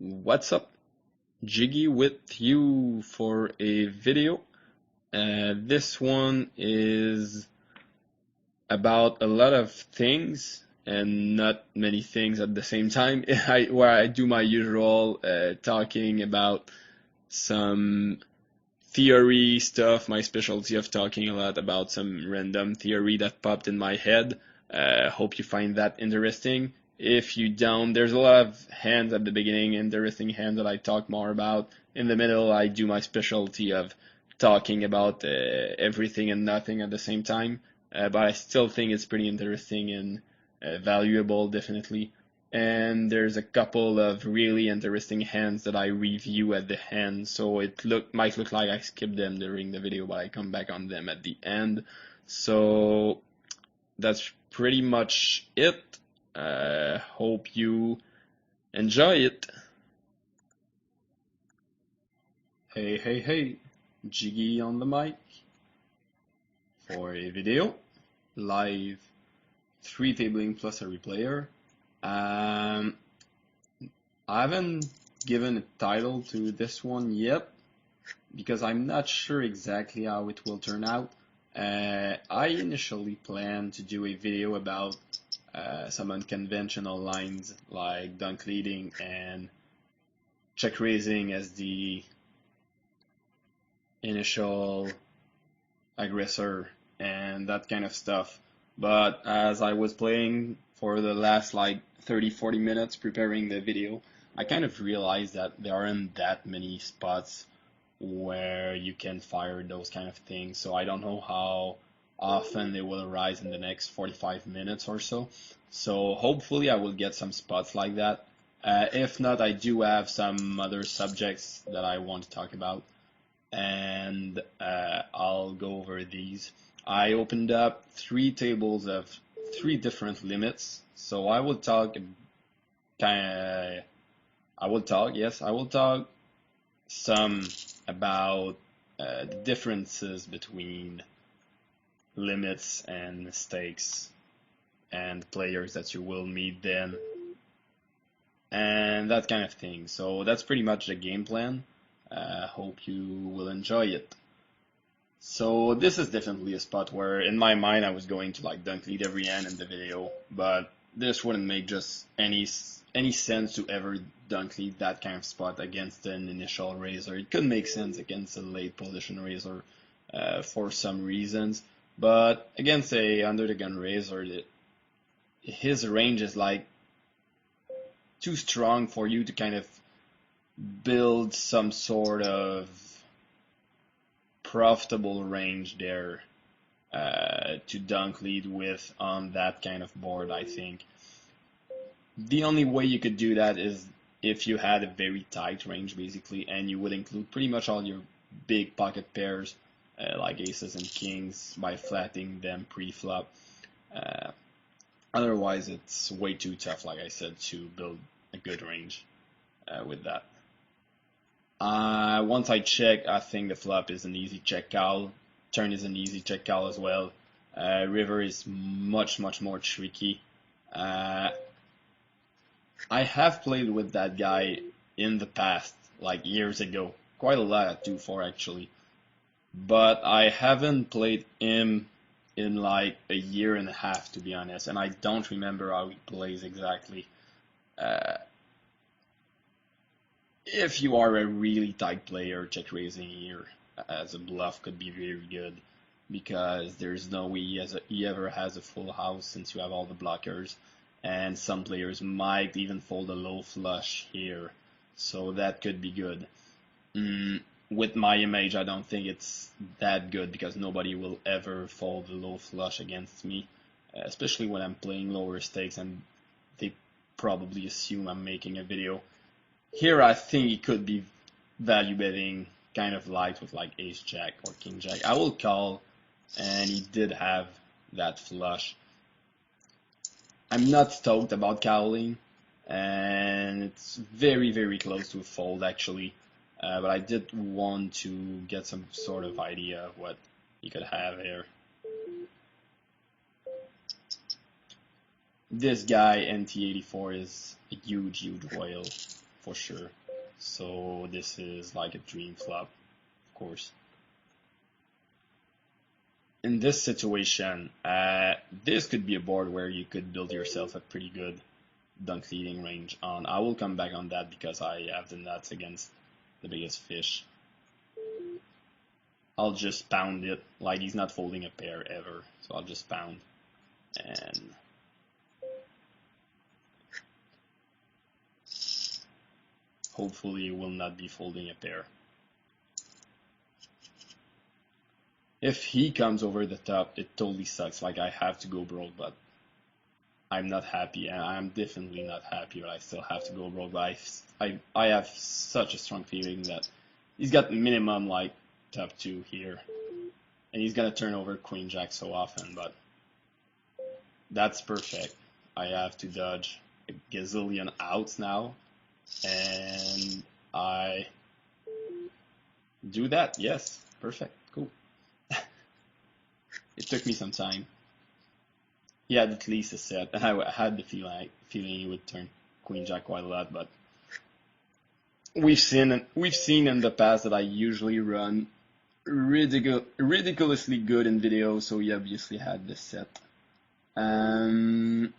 What's up? Jiggy with you for a video. This one is about a lot of things and not many things at the same time. Where I do my usual talking about some theory stuff, my specialty of talking a lot about some random theory that popped in my head. Hope you find that interesting. If you don't, there's a lot of hands at the beginning, interesting hands that I talk more about. In the middle, I do my specialty of talking about everything and nothing at the same time. But I still think it's pretty interesting and valuable, definitely. And there's a couple of really interesting hands that I review at the end, so it might look like I skipped them during the video, but I come back on them at the end. So that's pretty much it. Hope you enjoy it. Hey, Jiggy on the mic for a video, live 3 tabling plus a replayer. I haven't given a title to this one yet because I'm not sure exactly how it will turn out. I initially planned to do a video about some unconventional lines like dunk leading and check raising as the initial aggressor and that kind of stuff. But as I was playing for the last like 30-40 minutes preparing the video, I kind of realized that there aren't that many spots where you can fire those kind of things. So I don't know how often they will arise in the next 45 minutes or so. So hopefully I will get some spots like that. If not, I do have some other subjects that I want to talk about, and I'll go over these. I opened up 3 tables of 3 different limits, so I will talk some about the differences between limits and stakes and players that you will meet then and that kind of thing. So that's pretty much the game plan. Hope you will enjoy it. So this is definitely a spot where in my mind I was going to like dunk lead every hand in the video, but this wouldn't make just any sense to ever dunk lead that kind of spot against an initial raiser. It could make sense against a late position raiser for some reasons, but against a under the gun raiser, his range is like too strong for you to kind of build some sort of profitable range there to dunk lead with on that kind of board. I think the only way you could do that is if you had a very tight range basically, and you would include pretty much all your big pocket pairs like aces and kings by flatting them pre-flop. Otherwise it's way too tough, like I said, to build a good range with that. Once I check, I think the flop is an easy check call. Turn is an easy check call as well. River is much more tricky. I have played with that guy in the past, like years ago, quite a lot at 2-4 actually. But I haven't played him in like a year and a half, to be honest, and I don't remember how he plays exactly. If you are a really tight player, check raising here as a bluff could be very good because there's no way he ever has a full house since you have all the blockers, and some players might even fold a low flush here, so that could be good. With my image, I don't think it's that good because nobody will ever fold a low flush against me, especially when I'm playing lower stakes and they probably assume I'm making a video. Here I think he could be value betting kind of light with like ace jack or king jack. I will call, and he did have that flush. I'm not stoked about calling, and it's very close to a fold actually, but I did want to get some sort of idea of what he could have here. This guy NT84 is a huge whale for sure. So this is like a dream flop, of course. In this situation, this could be a board where you could build yourself a pretty good dunk leading range on. I will come back on that because I have the nuts against the biggest fish. I'll just pound it, like he's not folding a pair ever, so I'll just pound. And hopefully he will not be folding a pair. If he comes over the top, it totally sucks. Like, I have to go broke, but I'm not happy, and I'm definitely not happy, but I still have to go broke. But I have such a strong feeling that he's got minimum, like, top 2 here. And he's gonna turn over Queen Jack so often, but that's perfect. I have to dodge a gazillion outs now, and I do that. Yes, perfect, cool. It took me some time. He had at least a set. I had the feeling he would turn Queen Jack quite a lot, but we've seen in the past that I usually run ridiculously good in videos, so he obviously had this set. I'm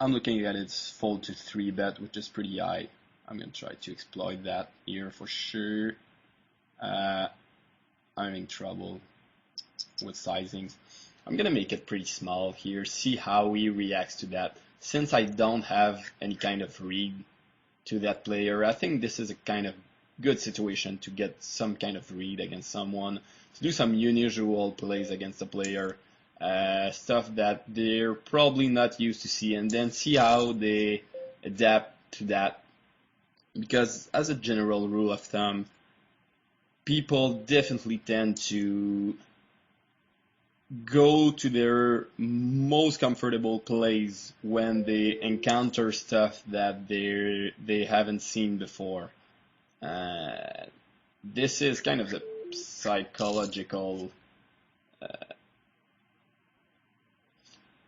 looking at its fold to 3-bet, which is pretty high. I'm gonna try to exploit that here for sure. I'm having trouble with sizings. I'm gonna make it pretty small here, see how he reacts to that. Since I don't have any kind of read to that player, I think this is a kind of good situation to get some kind of read against someone, to do some unusual plays against the player, stuff that they're probably not used to see, and then see how they adapt to that. Because as a general rule of thumb, people definitely tend to go to their most comfortable plays when they encounter stuff that they haven't seen before. This is kind of the psychological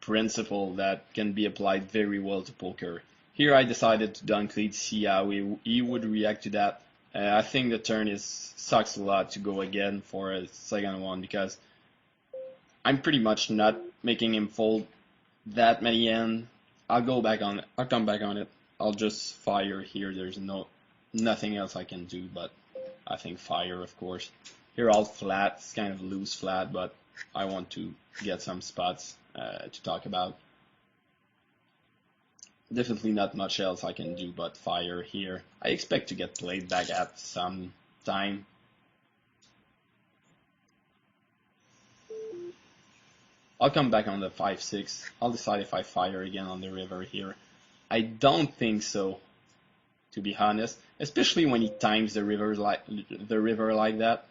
principle that can be applied very well to poker. Here I decided to dunk lead, see how he would react to that. I think the turn sucks a lot to go again for a second one because I'm pretty much not making him fold that many in. I'll come back on it. I'll just fire here. There's nothing else I can do, but I think fire, of course. Here I'll flat. It's kind of loose flat, but I want to get some spots to talk about. Definitely not much else I can do but fire here. I expect to get played back at some time. I'll come back on the 5-6. I'll decide if I fire again on the river here. I don't think so, to be honest, especially when he times the river like that.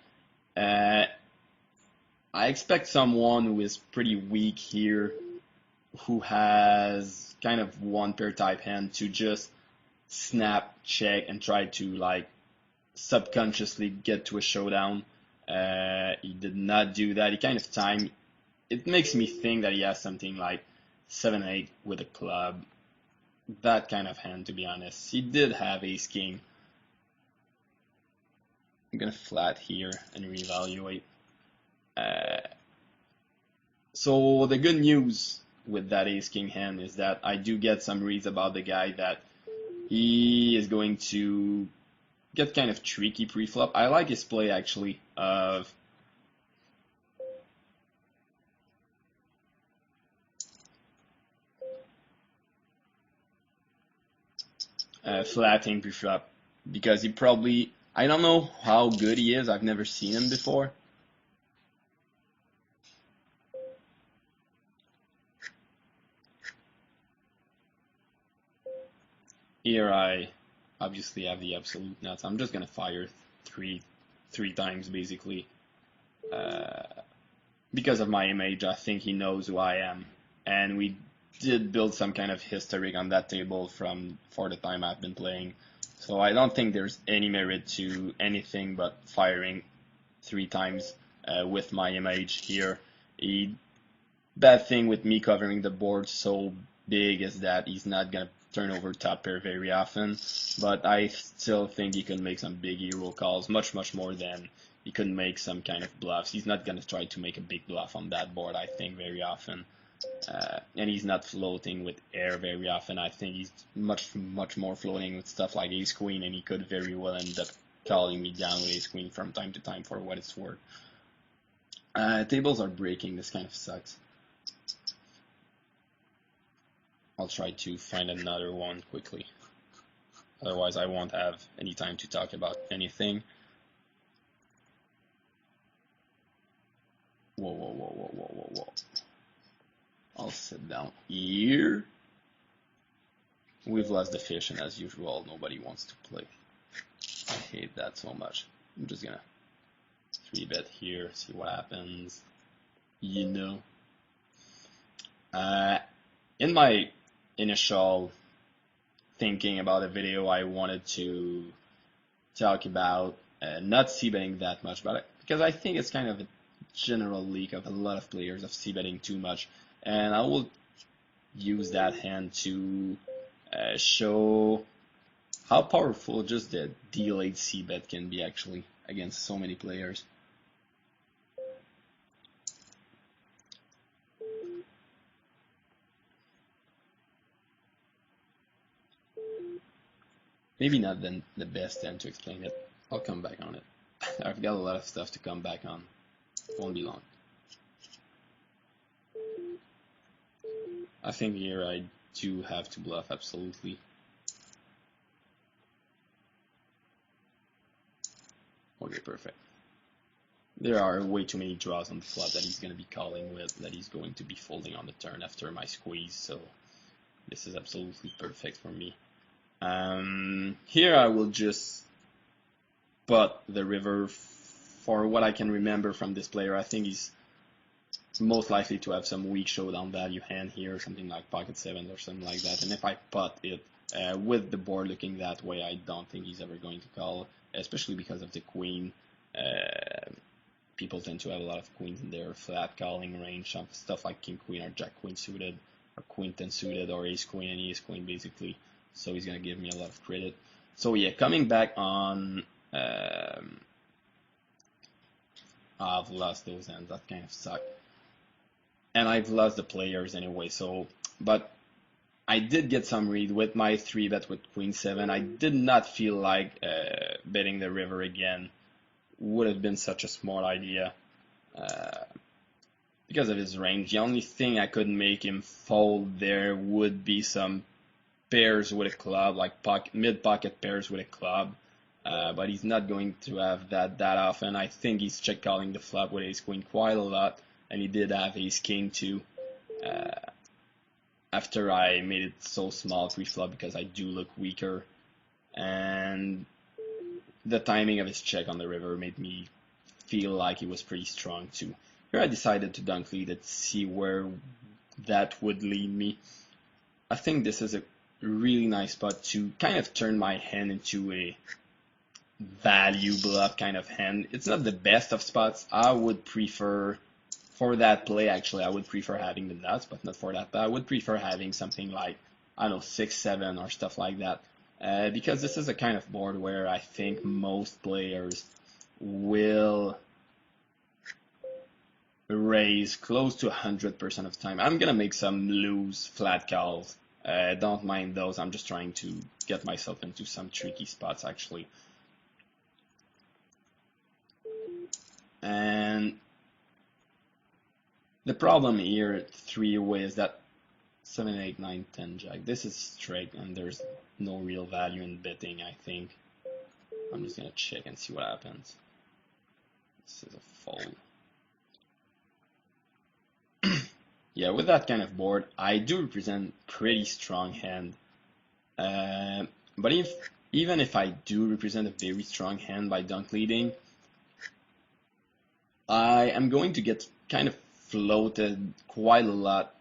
I expect someone who is pretty weak here, who has kind of one pair type hand, to just snap, check, and try to like subconsciously get to a showdown. He did not do that. He kind of timed. It makes me think that he has something like 7-8 with a club. That kind of hand, to be honest. He did have ace king. I'm gonna flat here and reevaluate. So the good news with that ace king hand is that I do get some reads about the guy that he is going to get kind of tricky pre-flop. I like his play actually of flatting pre-flop because he probably, I don't know how good he is. I've never seen him before. Here I obviously have the absolute nuts. I'm just gonna fire three times basically. Because of my image, I think he knows who I am, and we did build some kind of history on that table for the time I've been playing. So I don't think there's any merit to anything but firing 3 times with my image here. Bad thing with me covering the board so big is that he's not gonna turn over top pair very often, but I still think he can make some big hero calls, much more than he could make some kind of bluffs. He's not going to try to make a big bluff on that board, I think, very often. And he's not floating with air very often. I think he's much more floating with stuff like ace queen, and he could very well end up calling me down with ace queen from time to time for what it's worth. Tables are breaking. This kind of sucks. I'll try to find another one quickly. Otherwise, I won't have any time to talk about anything. Whoa. I'll sit down here. We've lost the fish, and as usual, nobody wants to play. I hate that so much. I'm just gonna 3-bet here, see what happens. You know. In my initial thinking about a video, I wanted to talk about not c-betting that much, but because I think it's kind of a general leak of a lot of players of c-betting too much, and I will use that hand to show how powerful just the delayed c-bet can be actually against so many players. Maybe not the best time to explain it. I'll come back on it. I've got a lot of stuff to come back on. Won't be long. I think here I do have to bluff, absolutely. Okay, perfect. There are way too many draws on the flop that he's going to be calling with, that he's going to be folding on the turn after my squeeze, so this is absolutely perfect for me. Here I will just put the river. For what I can remember from this player, I think he's most likely to have some weak showdown value hand here, something like pocket 7 or something like that. And if I put it with the board looking that way, I don't think he's ever going to call, especially because of the queen. People tend to have a lot of queens in their flat calling range, stuff like king queen or jack queen suited, or queen 10 suited, or ace queen and ace queen basically. So he's gonna give me a lot of credit. So yeah, coming back on, I've lost those hands. That kind of sucked, and I've lost the players anyway. So, but I did get some read with my 3-bet with queen 7. I did not feel like betting the river again would have been such a smart idea because of his range. The only thing I could make him fold there would be some pairs with a club, like mid-pocket pairs with a club, but he's not going to have that often. I think he's check calling the flop with ace queen quite a lot, and he did have ace king too. After I made it so small pre-flop because I do look weaker, and the timing of his check on the river made me feel like he was pretty strong too. Here I decided to dunk lead it, see where that would lead me. I think this is a really nice spot to kind of turn my hand into a value bluff kind of hand. It's not the best of spots. I would prefer, for that play actually, I would prefer having the nuts, but not for that. But I would prefer having something like, I don't know, 6-7 or stuff like that. Because this is a kind of board where I think most players will raise close to 100% of the time. I'm gonna make some loose flat calls. Don't mind those. I'm just trying to get myself into some tricky spots actually. And the problem here 3-way is that 7, 8, 9, 10 jack. This is straight and there's no real value in betting, I think. I'm just gonna check and see what happens. This is a fold. Yeah, with that kind of board, I do represent pretty strong hand. But even if I do represent a very strong hand by dunk leading, I am going to get kind of floated quite a lot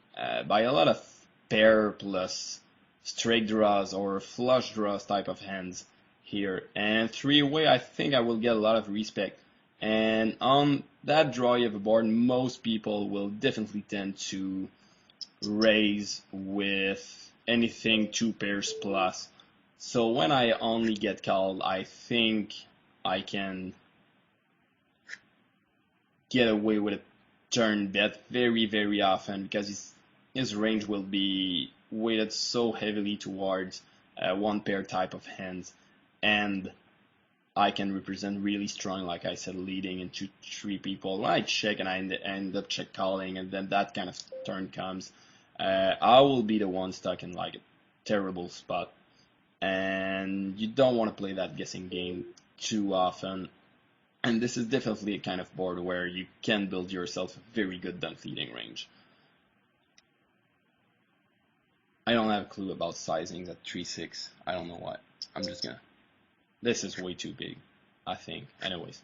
by a lot of pair plus straight draws or flush draws type of hands here. And 3-way, I think I will get a lot of respect. And on that draw you have a board, most people will definitely tend to raise with anything 2 pairs plus. So when I only get called, I think I can get away with a turn bet very, very often because his range will be weighted so heavily towards 1 pair type of hands, and I can represent really strong, like I said, leading into 3 people. When I check and I end up check calling, and then that kind of turn comes, I will be the one stuck in like a terrible spot. And you don't want to play that guessing game too often. And this is definitely a kind of board where you can build yourself a very good dunk leading range. I don't have a clue about sizings at 3-6. I don't know why. I'm just gonna. This is way too big, I think. Anyways,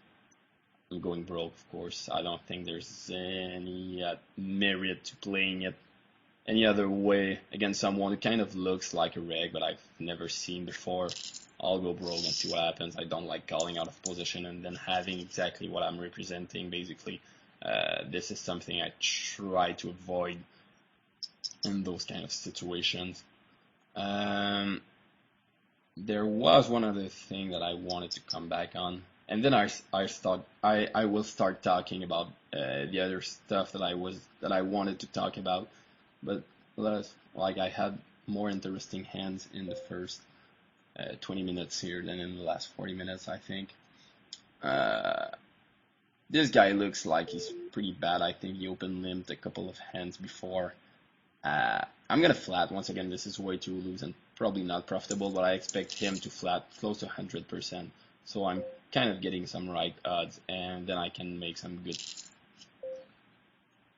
I'm going broke, of course. I don't think there's any merit to playing it any other way against someone who kind of looks like a reg, but I've never seen before. I'll go broke and see what happens. I don't like calling out of position and then having exactly what I'm representing, basically. This is something I try to avoid in those kind of situations. There was one other thing that I wanted to come back on, and then I will start talking about the other stuff that I wanted to talk about, but like I had more interesting hands in the first 20 minutes here than in the last 40 minutes, I think. This guy looks like he's pretty bad. I think he open limped a couple of hands before. I'm gonna flat once again. This is way too loose and probably not profitable, but I expect him to flat close to 100%. So I'm kind of getting some right odds, and then I can make some good,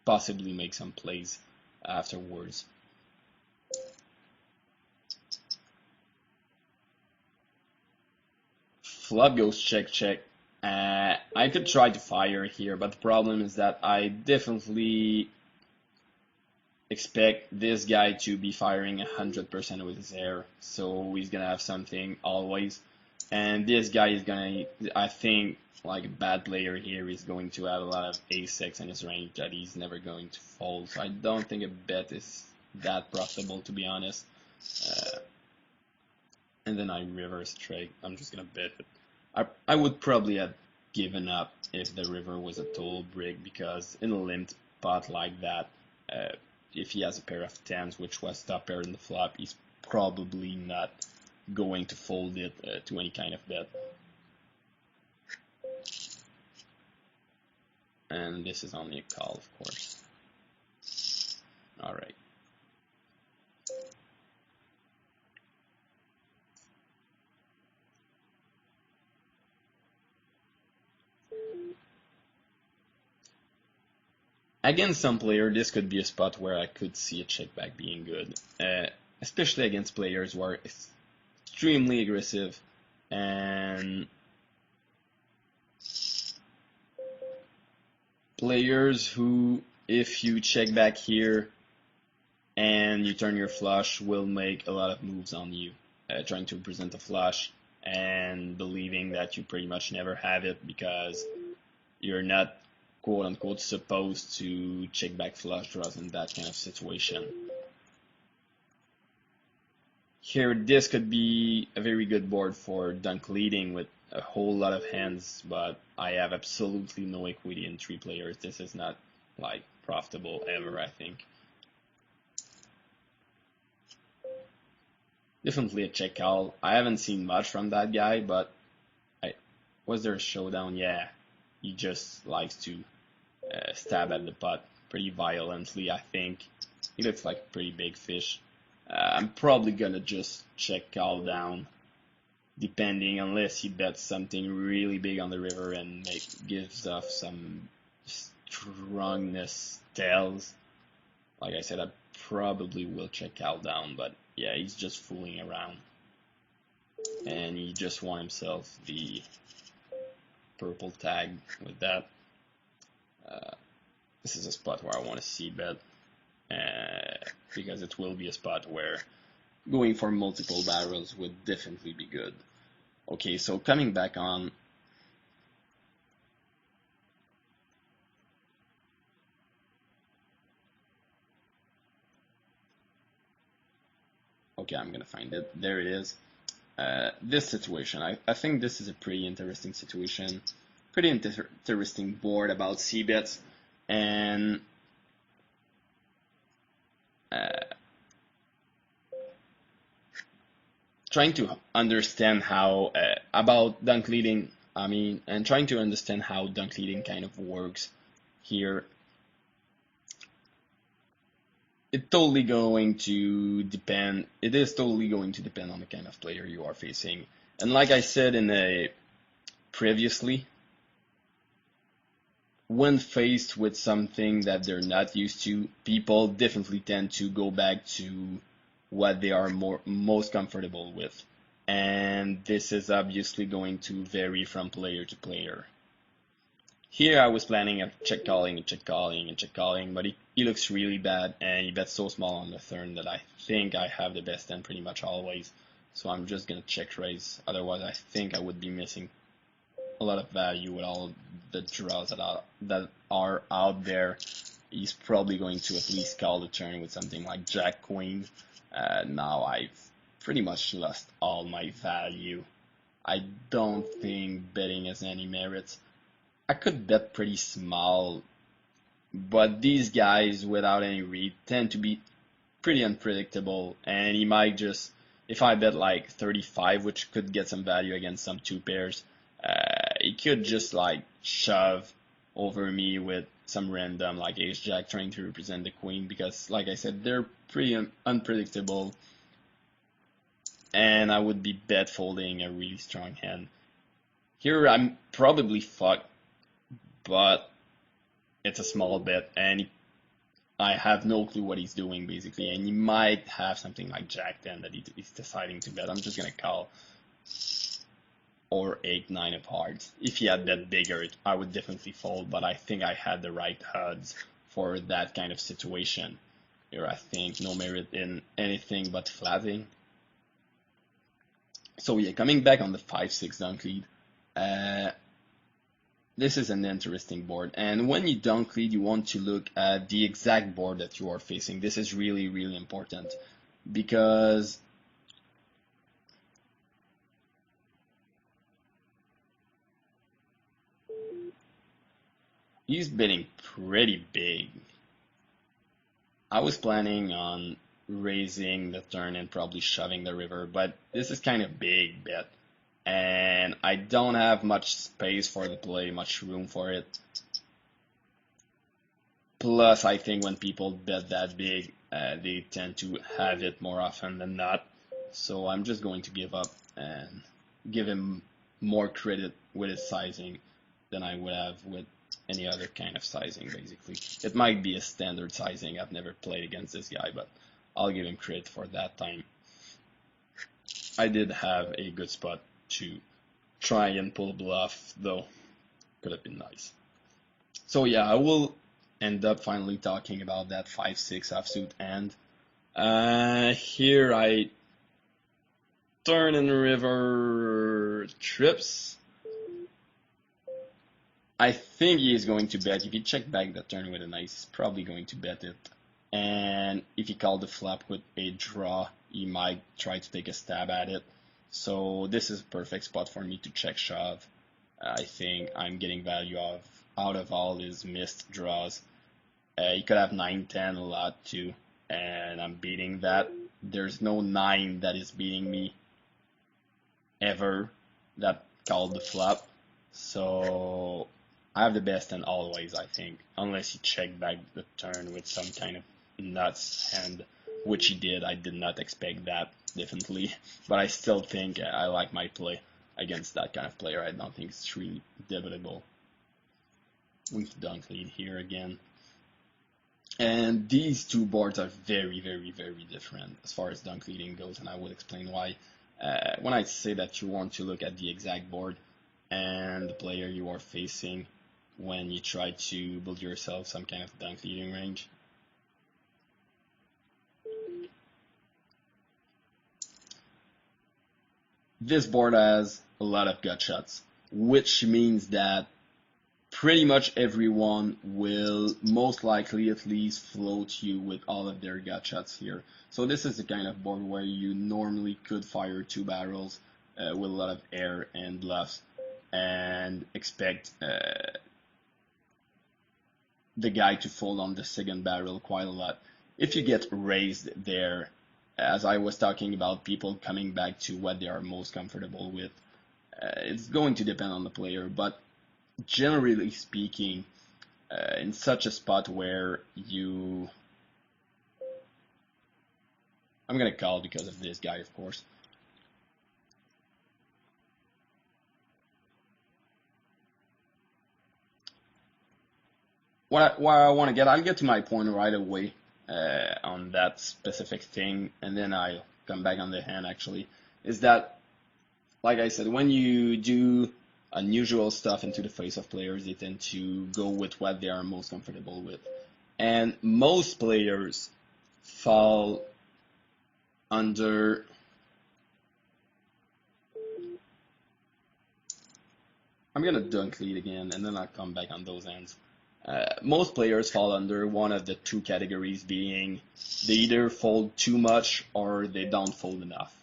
possibly make some plays afterwards. Flop goes check check. I could try to fire here, but the problem is that I definitely expect this guy to be firing 100% with his air, so he's gonna have something always. And this guy is gonna, I think, like a bad player here, is going to have a lot of ace-6 in his range that he's never going to fold. So I don't think a bet is that profitable, to be honest. And then I reverse trade. I'm just gonna bet it. I would probably have given up if the river was a total brick, because in a limped pot like that, if he has a pair of 10s, which was top pair in the flop, he's probably not going to fold it to any kind of bet. And this is only a call, of course. Alright. Against some player, this could be a spot where I could see a check back being good, especially against players who are extremely aggressive and players who, if you check back here and you turn your flush, will make a lot of moves on you, trying to present a flush and believing that you pretty much never have it because you're not quote unquote supposed to check back flush draws in that kind of situation. Here, this could be a very good board for dunk leading with a whole lot of hands, but I have absolutely no equity in 3 players. This is not like profitable ever, I think. Definitely a check call. I haven't seen much from that guy, but was there a showdown? Yeah, he just likes to stab at the pot pretty violently, I think. He looks like a pretty big fish. I'm probably gonna just check call down, depending, unless he bets something really big on the river and gives off some strongness tells. Like I said, I probably will check call down, but yeah, he's just fooling around. And he just won himself the purple tag with that. This is a spot where I want to see bet, because it will be a spot where going for multiple barrels would definitely be good. Okay, so coming back on, Okay, I'm gonna find it. There it is. This situation, I think this is a pretty interesting situation, pretty interesting board about c-bets, and trying to understand how about dunk leading. I mean, and trying to understand how dunk leading kind of works here. It is totally going to depend on the kind of player you are facing. And like I said in a previously, when faced with something that they're not used to, people definitely tend to go back to what they are most comfortable with. And this is obviously going to vary from player to player. Here I was planning a check calling and check calling and check calling, but he looks really bad, and he bets so small on the turn that I think I have the best end pretty much always. So I'm just gonna check raise. Otherwise, I think I would be missing a lot of value with all the draws that are out there. He's probably going to at least call the turn with something like Jack Queen. Now I've pretty much lost all my value. I don't think betting has any merits. I could bet pretty small, but these guys without any read tend to be pretty unpredictable, and he might just, if I bet like 35, which could get some value against some two pairs, he could just like shove over me with some random like ace jack trying to represent the queen, because like I said, they're pretty unpredictable, and I would be bet folding a really strong hand. Here I'm probably fucked, but it's a small bet, and I have no clue what he's doing basically, and he might have something like Jack 10 that he's deciding to bet. I'm just gonna call, or 8-9 of hearts. If he had bet bigger, I would definitely fold, but I think I had the right odds for that kind of situation. Here I think no merit in anything but flatting. So yeah, coming back on the 5-6 dunk lead. This is an interesting board, and when you dunk lead, you want to look at the exact board that you are facing. This is really, really important, because he's betting pretty big. I was planning on raising the turn and probably shoving the river, but this is kind of big bet, and I don't have much space for the play, much room for it. Plus, I think when people bet that big, they tend to have it more often than not. So I'm just going to give up and give him more credit with his sizing than I would have with any other kind of sizing, basically. It might be a standard sizing. I've never played against this guy, but I'll give him credit for that time. I did have a good spot to try and pull bluff, though. Could have been nice. So yeah, I will end up finally talking about that 5-6 offsuit hand. Here I turn and river trips. I think he is going to bet. If he check back the turn with an ace, he's probably going to bet it. And if he called the flop with a draw, he might try to take a stab at it. So this is a perfect spot for me to check shove. I think I'm getting value out of all his missed draws. He could have 9-10 a lot too, and I'm beating that. There's no 9 that is beating me ever that called the flop. So I have the best hand always, I think, unless he checked back the turn with some kind of nuts hand, which he did. I did not expect that, definitely, but I still think I like my play against that kind of player. I don't think it's really debatable. We dunk lead here again. And these two boards are very, very, very different as far as dunk leading goes, and I will explain why. When I say that you want to look at the exact board and the player you are facing when you try to build yourself some kind of dunk leading range. This board has a lot of gut shots, which means that pretty much everyone will most likely at least float you with all of their gut shots here. So this is the kind of board where you normally could fire two barrels with a lot of air and bluffs and expect the guy to fold on the second barrel quite a lot. If you get raised there, as I was talking about people coming back to what they are most comfortable with, it's going to depend on the player, but generally speaking, in such a spot where I'm gonna call because of this guy, of course. What I want to get, I'll get to my point right away on that specific thing, and then I'll come back on the hand actually, is that, like I said, when you do unusual stuff into the face of players, they tend to go with what they are most comfortable with. And most players fall under I'm gonna dunk lead again, and then I'll come back on those hands. Most players fall under one of the two categories, being they either fold too much or they don't fold enough.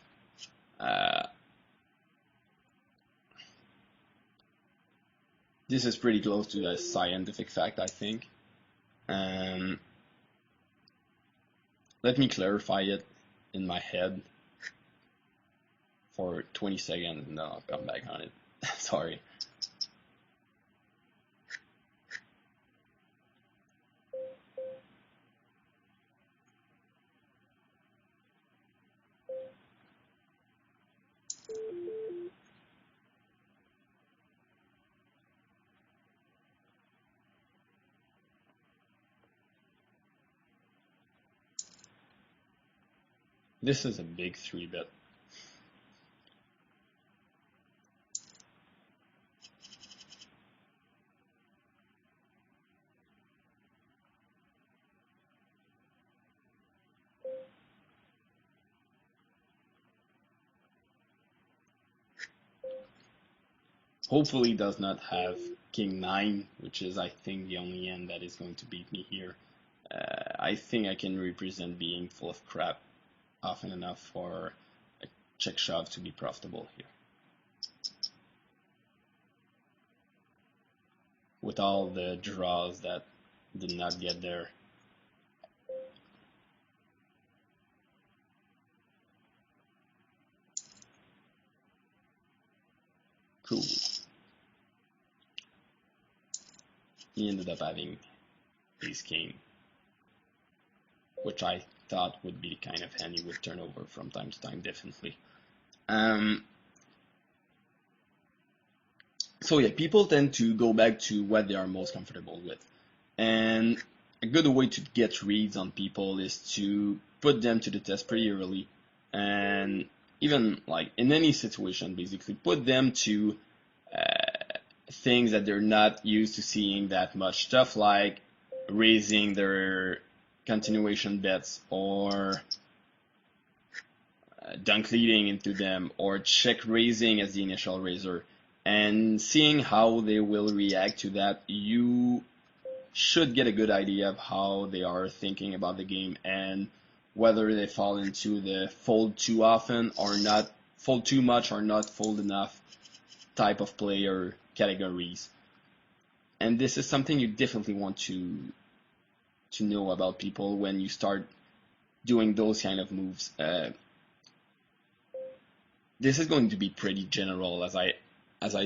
This is pretty close to a scientific fact, I think. Let me clarify it in my head for 20 seconds, and then I'll come back on it. Sorry. This is a big 3-bet. Hopefully does not have King 9, which is, I think, the only hand that is going to beat me here. I think I can represent being full of crap often enough for a check shove to be profitable here. With all the draws that did not get there. Cool. He ended up having ace king, which I thought would be the kind of hand he would turn over from time to time, definitely. So yeah, people tend to go back to what they are most comfortable with. And a good way to get reads on people is to put them to the test pretty early. And even like in any situation, basically put them to things that they're not used to seeing that much. Stuff like raising their continuation bets, or dunk leading into them, or check raising as the initial raiser, and seeing how they will react to that. You should get a good idea of how they are thinking about the game and whether they fall into the fold too often or not, fold too much or not fold enough type of player categories. And this is something you definitely want to know about people when you start doing those kind of moves. This is going to be pretty general as I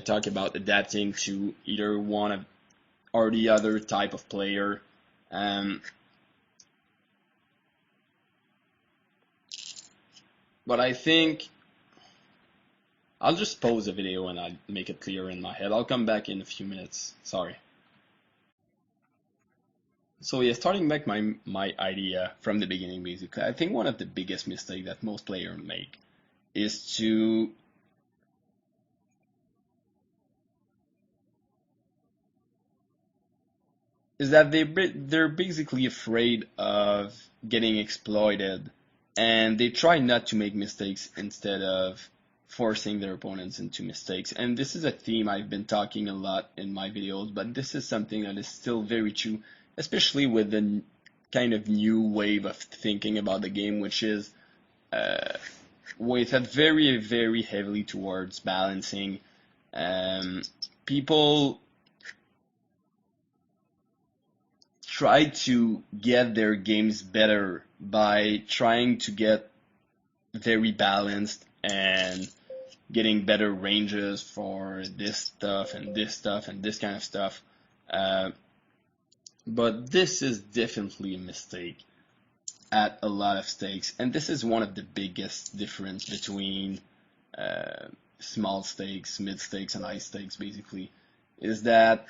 talk about adapting to either one of or the other type of player. But I think I'll just pause the video and I'll make it clear in my head. I'll come back in a few minutes. Sorry. So yeah, starting back my idea from the beginning, basically, I think one of the biggest mistakes that most players make is that they're basically afraid of getting exploited, and they try not to make mistakes instead of forcing their opponents into mistakes. And this is a theme I've been talking a lot in my videos, but this is something that is still very true, especially with the kind of new wave of thinking about the game, which is weighted very, very heavily towards balancing. People try to get their games better by trying to get very balanced and getting better ranges for this stuff and this stuff and this kind of stuff. But this is definitely a mistake at a lot of stakes, and this is one of the biggest difference between small stakes, mid stakes, and high stakes. Basically, is that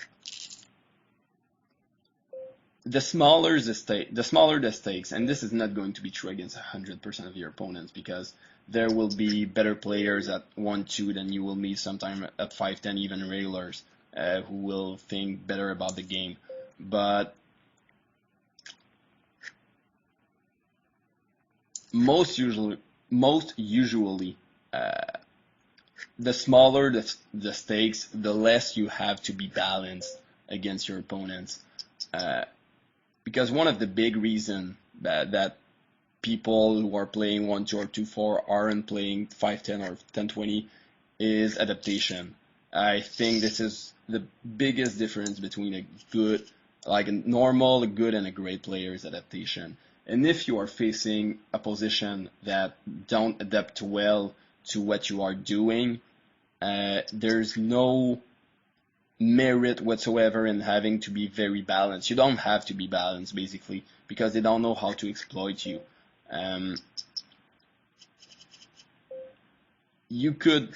the smaller the stakes, and this is not going to be true against 100% of your opponents, because there will be better players at 1-2 than you will meet sometime at 5-10, even regulars, who will think better about the game. But most usually, the smaller the stakes, the less you have to be balanced against your opponents. Because one of the big reasons that people who are playing 1-2 or 2-4 aren't playing 5-10 or 10-20 is adaptation. I think this is the biggest difference between a good, like a normal, a good, and a great player is adaptation. And if you are facing a position that don't adapt well to what you are doing, there's no merit whatsoever in having to be very balanced. You don't have to be balanced, basically, because they don't know how to exploit you. You could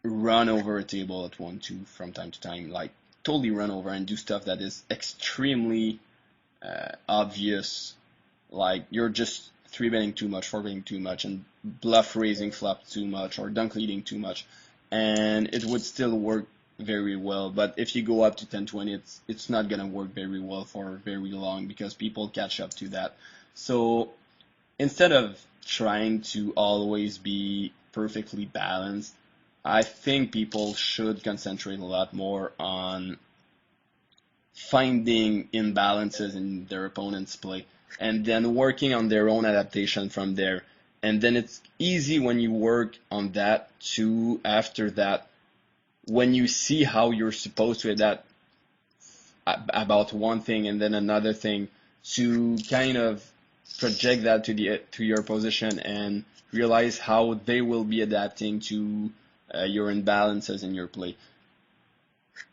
run over a table at 1-2 from time to time, like totally run over and do stuff that is extremely obvious, like you're just 3-betting too much, 4-betting too much, and bluff raising flop too much, or dunk leading too much, and it would still work very well. But if you go up to 10-20, it's not gonna work very well for very long, because people catch up to that. So instead of trying to always be perfectly balanced, I think people should concentrate a lot more on finding imbalances in their opponent's play and then working on their own adaptation from there. And then it's easy when you work on that too, after that, when you see how you're supposed to adapt about one thing and then another thing, to kind of project that to your position and realize how they will be adapting to your imbalances in your play.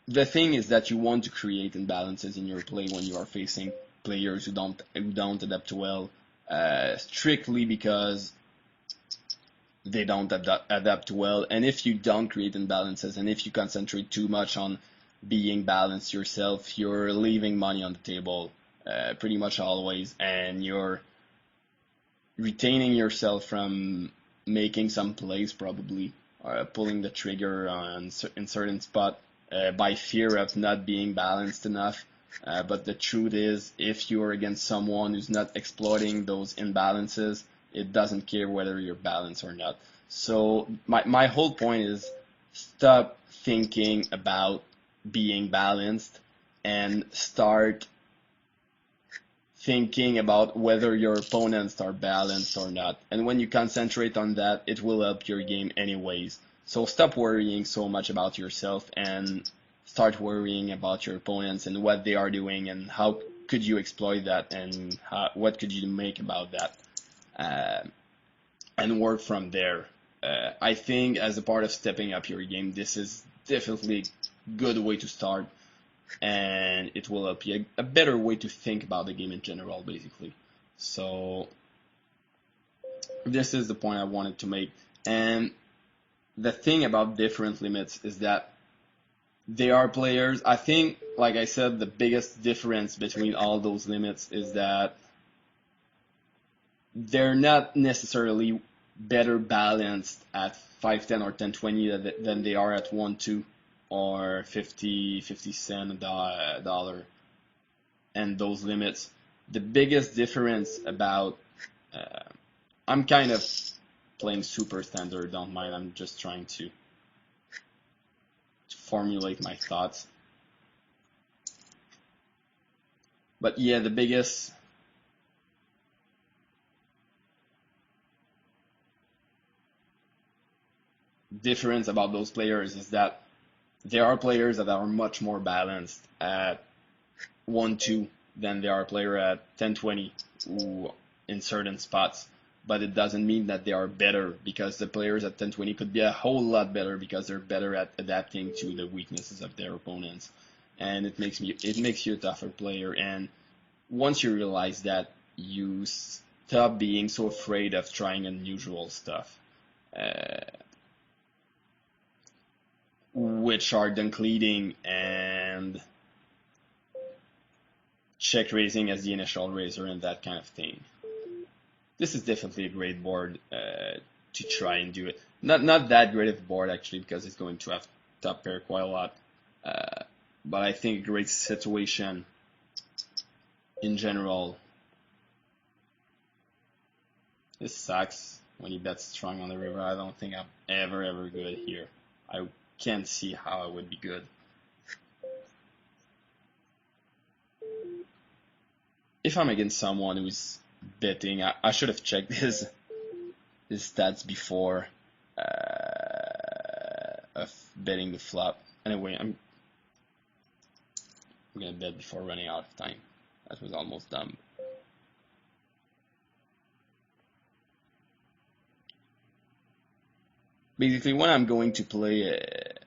The thing is that you want to create imbalances in your play when you are facing players who don't adapt well, strictly because they don't adapt well. And if you don't create imbalances, and if you concentrate too much on being balanced yourself, you're leaving money on the table pretty much always, and you're retaining yourself from making some plays, probably pulling the trigger in certain spot by fear of not being balanced enough. But the truth is, if you're against someone who's not exploiting those imbalances, it doesn't care whether you're balanced or not. So my whole point is, stop thinking about being balanced and start thinking about whether your opponents are balanced or not. And when you concentrate on that, it will help your game anyways. So stop worrying so much about yourself and start worrying about your opponents and what they are doing and how could you exploit that, and what could you make about that, and work from there. I think as a part of stepping up your game, this is definitely a good way to start, and it will help you a better way to think about the game in general, basically. So this is the point I wanted to make. And the thing about different limits is that they are players. I think, like I said, the biggest difference between all those limits is that they're not necessarily better balanced at 5-10 or 10-20 than they are at 1-2 or 50 cent a dollar, and those limits. The biggest difference about I'm kind of playing super standard, don't mind. I'm just trying to formulate my thoughts. But yeah, the biggest difference about those players is that there are players that are much more balanced at 1-2 than there are players at 10-20 who in certain spots. But it doesn't mean that they are better, because the players at 10-20 could be a whole lot better because they're better at adapting to the weaknesses of their opponents, and it makes you a tougher player. And once you realize that, you stop being so afraid of trying unusual stuff, which are dunk leading and check raising as the initial raiser and that kind of thing. This is definitely a great board to try and do it. Not that great of a board actually, because it's going to have top pair quite a lot. But I think a great situation in general. This sucks when you bet strong on the river. I don't think I'm ever good here. I can't see how I would be good. If I'm against someone who's betting, I should have checked his stats before of betting the flop. Anyway, I'm gonna bet before running out of time. That was almost dumb. Basically, when I'm going to play a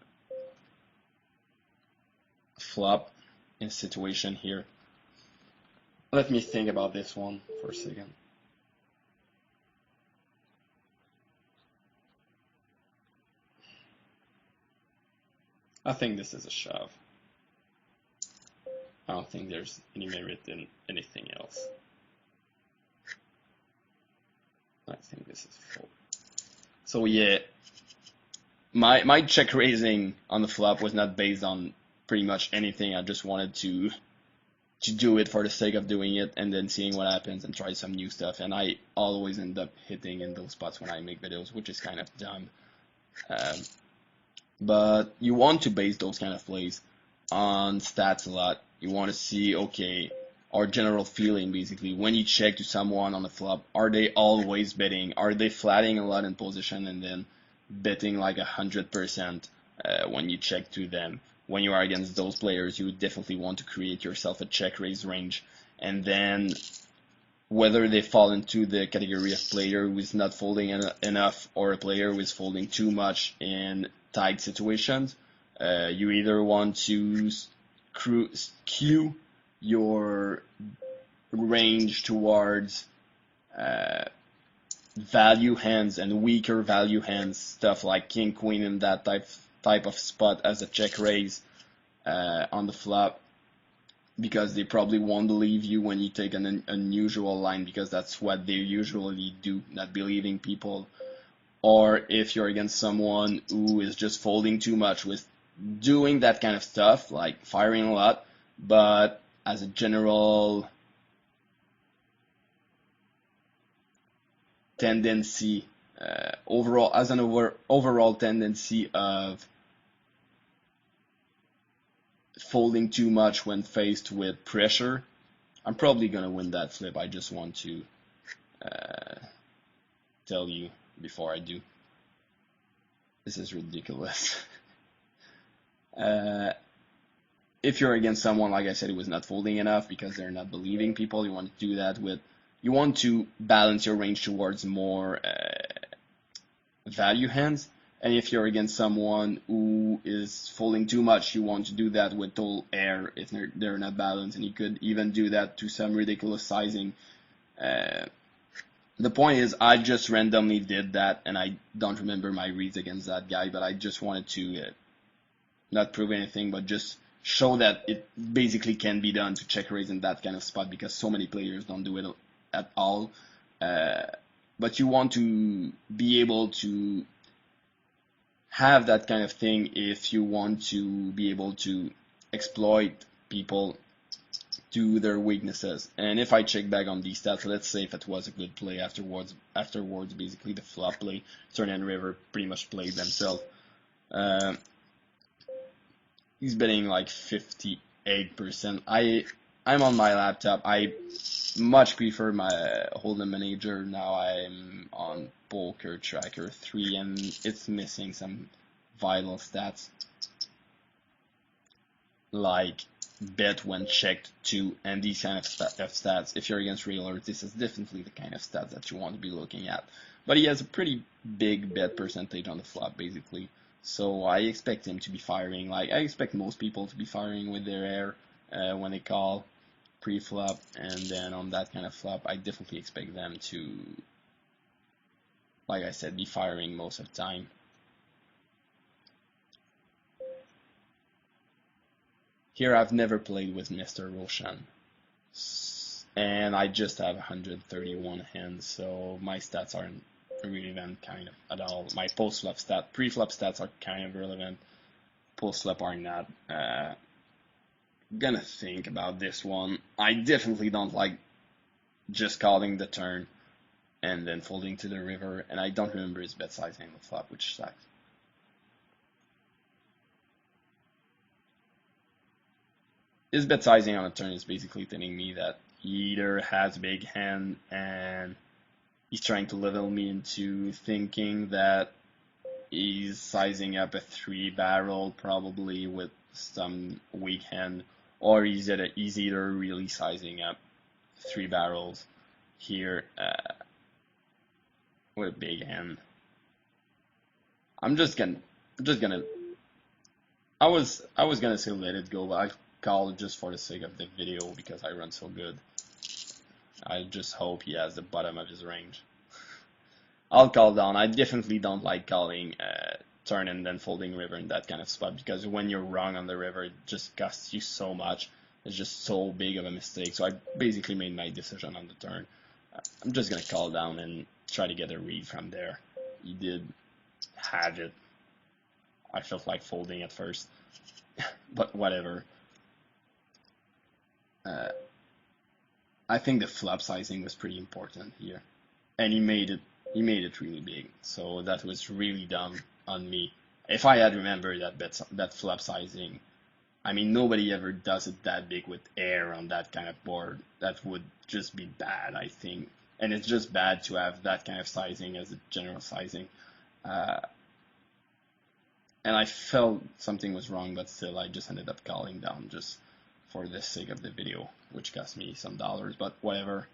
flop in a situation here, let me think about this one for a second. I think this is a shove. I don't think there's any merit in anything else. I think this is full. So yeah, my check raising on the flop was not based on pretty much anything. I just wanted to do it for the sake of doing it and then seeing what happens and try some new stuff. And I always end up hitting in those spots when I make videos, which is kind of dumb. But you want to base those kind of plays on stats a lot. You want to see, okay, our general feeling basically. When you check to someone on the flop, are they always betting? Are they flatting a lot in position and then betting like 100% when you check to them? When you are against those players, you would definitely want to create yourself a check raise range. And then whether they fall into the category of player who is not folding enough or a player who is folding too much in tight situations, you either want to skew your range towards value hands and weaker value hands, stuff like king, queen, and that type of spot as a check raise on the flop, because they probably won't believe you when you take an unusual line, because that's what they usually do, not believing people. Or if you're against someone who is just folding too much, with doing that kind of stuff, like firing a lot, but as a general tendency, overall tendency of folding too much when faced with pressure, I'm probably gonna win that flip. I just want to tell you before I do. This is ridiculous. If you're against someone, like I said, who is not folding enough because they're not believing people, you want to do that with. You want to balance your range towards more value hands. And if you're against someone who is folding too much, you want to do that with total air if they're not balanced. And you could even do that to some ridiculous sizing. The point is, I just randomly did that, and I don't remember my reads against that guy, but I just wanted to not prove anything, but just show that it basically can be done to check raise in that kind of spot, because so many players don't do it at all. But you want to be able to have that kind of thing if you want to be able to exploit people to their weaknesses. And if I check back on these stats, let's say if it was a good play afterwards basically the flop play, turn and river pretty much played themselves. He's betting like 58%. I'm on my laptop. I much prefer my Hold'em Manager. Now I'm on Poker Tracker 3 and it's missing some vital stats like bet when checked 2 and these kind of stats. If you're against regulars, this is definitely the kind of stats that you want to be looking at. But he has a pretty big bet percentage on the flop basically. So I expect him to be firing, like I expect most people to be firing with their air when they call pre-flop, and then on that kind of flop, I definitely expect them to, like I said, be firing most of the time. Here I've never played with Mr. Roshan, and I just have 131 hands, so my stats aren't relevant kind of at all. My post-flop pre-flop stats are kind of relevant. Post-flop are not. Gonna think about this one. I definitely don't like just calling the turn and then folding to the river, and I don't remember his bet sizing on the flop, which sucks. His bet sizing on the turn is basically telling me that he either has a big hand and he's trying to level me into thinking that he's sizing up a 3-barrel probably with some weak hand, or he's either really sizing up 3 barrels here with a big hand. I was gonna say let it go, but I called just for the sake of the video because I run so good. I just hope he has the bottom of his range. I'll call down. I definitely don't like calling turn and then folding river in that kind of spot, because when you're wrong on the river, it just costs you so much. It's just so big of a mistake. So I basically made my decision on the turn. I'm just gonna call down and try to get a read from there. He did have it. I felt like folding at first, but whatever. I think the flop sizing was pretty important here, and he made it really big. So that was really dumb on me. If I had remembered that flop sizing, I mean, nobody ever does it that big with air on that kind of board. That would just be bad, I think. And it's just bad to have that kind of sizing as a general sizing. And I felt something was wrong, but still I just ended up calling down just for the sake of the video, which cost me some dollars, but whatever.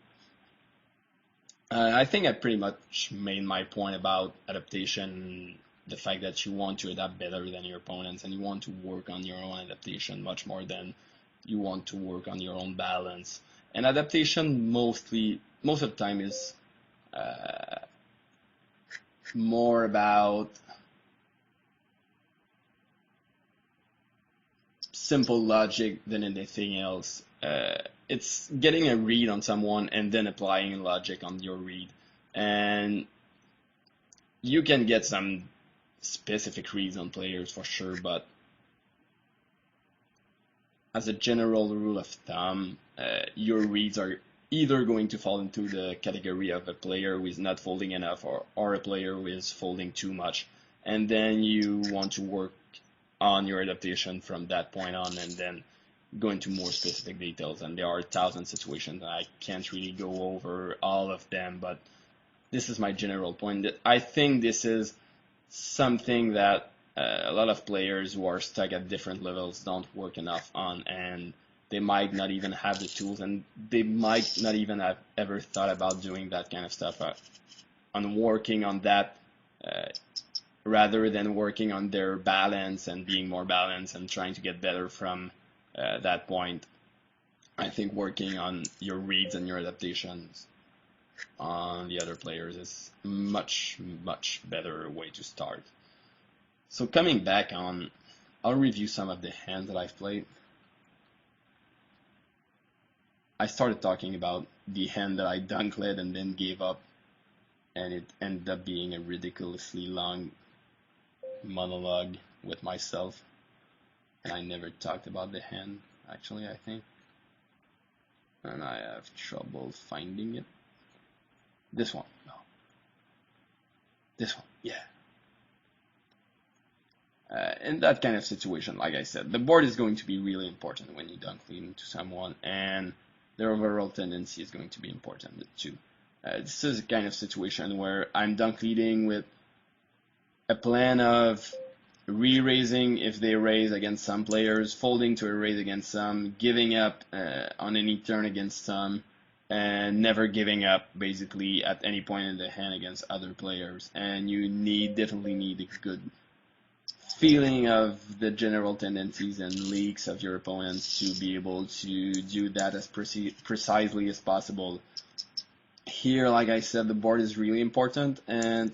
I think I pretty much made my point about adaptation, the fact that you want to adapt better than your opponents, and you want to work on your own adaptation much more than you want to work on your own balance. And adaptation most of the time is more about simple logic than anything else. It's getting a read on someone and then applying logic on your read. And you can get some specific reads on players for sure, but as a general rule of thumb, your reads are either going to fall into the category of a player who is not folding enough or a player who is folding too much. And then you want to work on your adaptation from that point on and then go into more specific details. And there are 1,000 situations, and I can't really go over all of them, but this is my general point. That I think this is something that a lot of players who are stuck at different levels don't work enough on, and they might not even have the tools, and they might not even have ever thought about doing that kind of stuff, on working on that rather than working on their balance and being more balanced and trying to get better from that point. I think working on your reads and your adaptations on the other players is much better way to start. So coming back on, I'll review some of the hands that I've played. I started talking about the hand that I dunklet and then gave up, and it ended up being a ridiculously long monologue with myself, and I never talked about the hand, actually, I think. and I have trouble finding it. This one, no. This one, yeah. In that kind of situation, like I said, the board is going to be really important when you dunk lead into someone, and their overall tendency is going to be important too. This is a kind of situation where I'm dunk leading with a plan of re-raising if they raise against some players, folding to a raise against some, giving up on any turn against some, and never giving up basically at any point in the hand against other players. And you definitely need a good feeling of the general tendencies and leaks of your opponents to be able to do that as precisely as possible. Here, like I said, the board is really important, and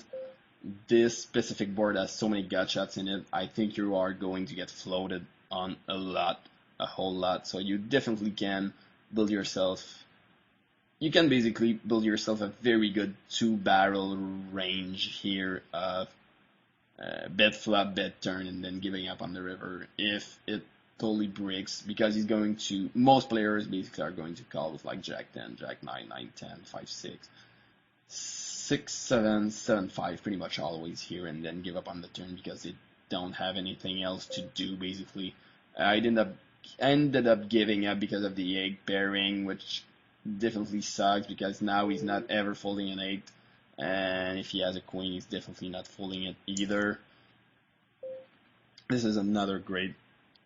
this specific board has so many gut shots in it. I think you are going to get floated on a whole lot. So you definitely can build yourself. You can basically build yourself a very good 2-barrel range here of bet flop, bet turn, and then giving up on the river if it totally breaks, because he's going to, most players basically are going to call with like Jack 10, Jack 9, 9, 10, 5, 6, 6, 7, 7, 5, pretty much always here, and then give up on the turn because they don't have anything else to do basically. I ended up giving up because of the 8 pairing, which definitely sucks because now he's not ever folding an 8. And if he has a queen, he's definitely not folding it either. This is another great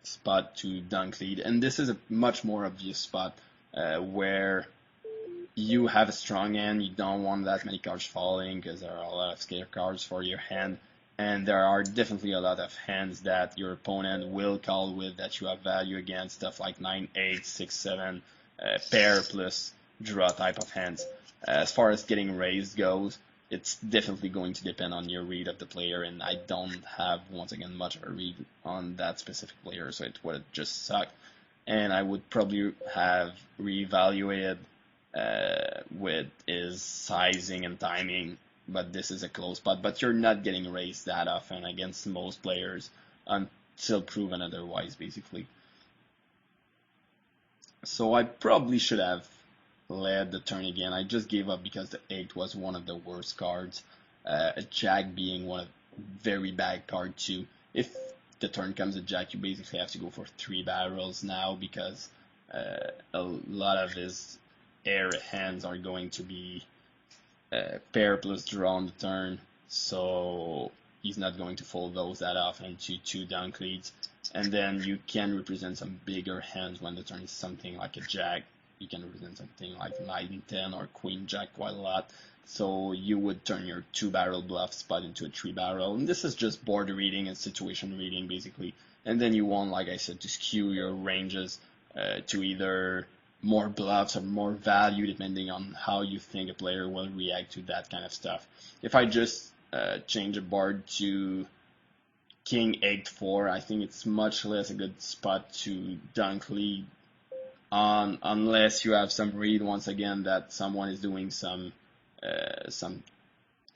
spot to dunk lead, and this is a much more obvious spot where you have a strong hand, you don't want that many cards falling because there are a lot of scare cards for your hand, and there are definitely a lot of hands that your opponent will call with that you have value against, stuff like 9, 8, 6, 7, pair plus draw type of hands. As far as getting raised goes, it's definitely going to depend on your read of the player, and I don't have, once again, much of a read on that specific player, so it would just suck. And I would probably have reevaluated with his sizing and timing, but this is a close spot. But you're not getting raised that often against most players until proven otherwise, basically. So I probably should have led the turn again. I just gave up because the 8 was one of the worst cards. A Jack being one of very bad card too. If the turn comes a Jack, you basically have to go for 3 barrels now because a lot of his air hands are going to be pair plus draw on the turn. So he's not going to fold those that often to 2 dunk leads. And then you can represent some bigger hands when the turn is something like a Jack. You can represent something like 9, 10, or Queen Jack quite a lot. So you would turn your 2-barrel bluff spot into a 3-barrel. And this is just board reading and situation reading, basically. And then you want, like I said, to skew your ranges to either more bluffs or more value, depending on how you think a player will react to that kind of stuff. If I just change a board to King 8-4, I think it's much less a good spot to dunk lead on, unless you have some read once again that someone is doing some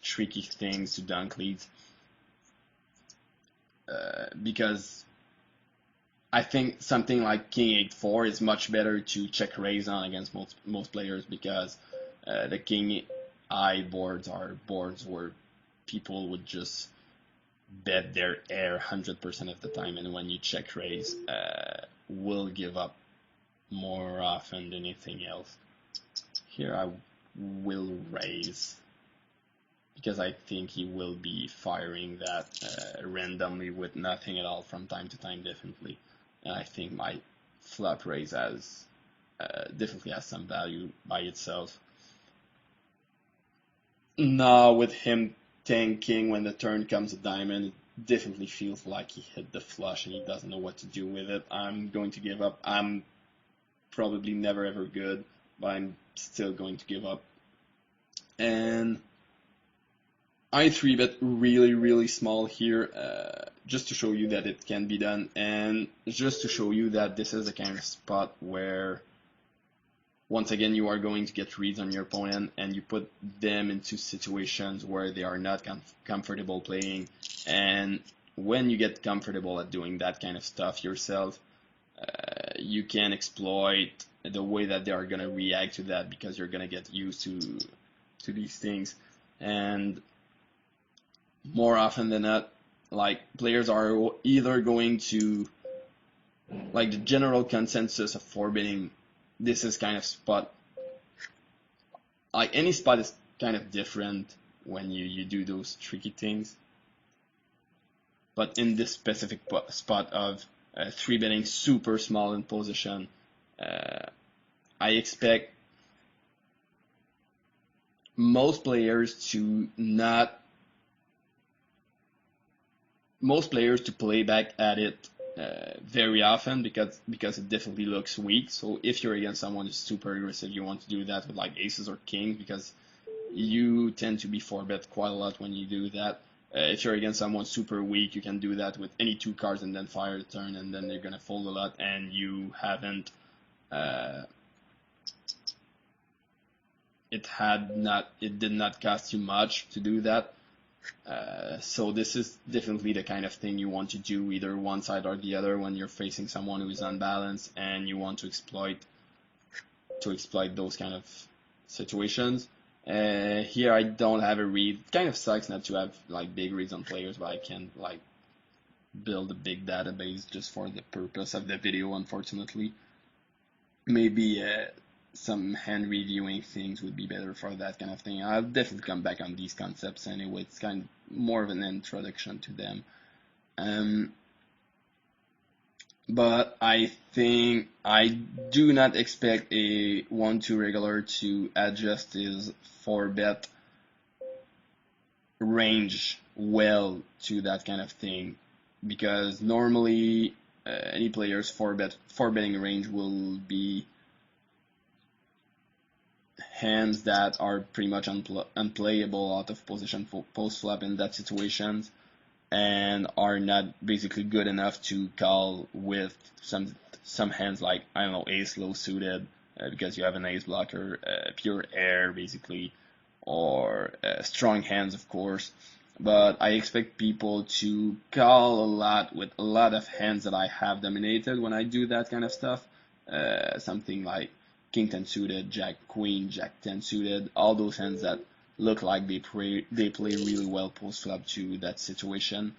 tricky things to dunk leads, because I think something like King 8-4 is much better to check raise on against most players, because the King I boards are boards where people would just bet their air 100% of the time, and when you check raise, will give up more often than anything else. Here I will raise because I think he will be firing that randomly with nothing at all from time to time, definitely. And I think my flop raise has definitely has some value by itself. Now with him tanking when the turn comes a diamond, it definitely feels like he hit the flush and he doesn't know what to do with it. I'm going to give up. I'm probably never ever good, but I'm still going to give up. And I 3-bet really small here, just to show you that it can be done, and just to show you that this is the kind of spot where once again you are going to get reads on your opponent, and you put them into situations where they are not comfortable playing. And when you get comfortable at doing that kind of stuff yourself, you can exploit the way that they are gonna react to that, because you're gonna get used to these things. And more often than not, like, players are either going to, like, the general consensus of forbidding this is kind of spot, like any spot is kind of different when you do those tricky things. But in this specific spot of 3-betting super small in position, I expect most players to play back at it very often, because it definitely looks weak. So if you're against someone who's super aggressive, you want to do that with like aces or kings, because you tend to be 4-bet quite a lot when you do that. If you're against someone super weak, you can do that with any 2 cards and then fire the turn, and then they're gonna fold a lot, and you haven't. It did not cost you much to do that. So this is definitely the kind of thing you want to do, either one side or the other, when you're facing someone who is unbalanced and you want to exploit those kind of situations. Here I don't have a read. It kind of sucks not to have like big reads on players, but I can like build a big database just for the purpose of the video, unfortunately. Maybe some hand reviewing things would be better for that kind of thing. I'll definitely come back on these concepts anyway. It's kind of more of an introduction to them. But I think I do not expect a 1-2 regular to adjust his 4-bet range well to that kind of thing, because normally any player's 4-betting range will be hands that are pretty much unplayable out of position post flop in that situations, and are not basically good enough to call with some hands like, I don't know, ace low suited, because you have an ace blocker, pure air basically, or strong hands of course. But I expect people to call a lot with a lot of hands that I have dominated when I do that kind of stuff. Something like King 10 suited, Jack Queen, Jack 10 suited, all those hands that look like they play really well post flop to that situation.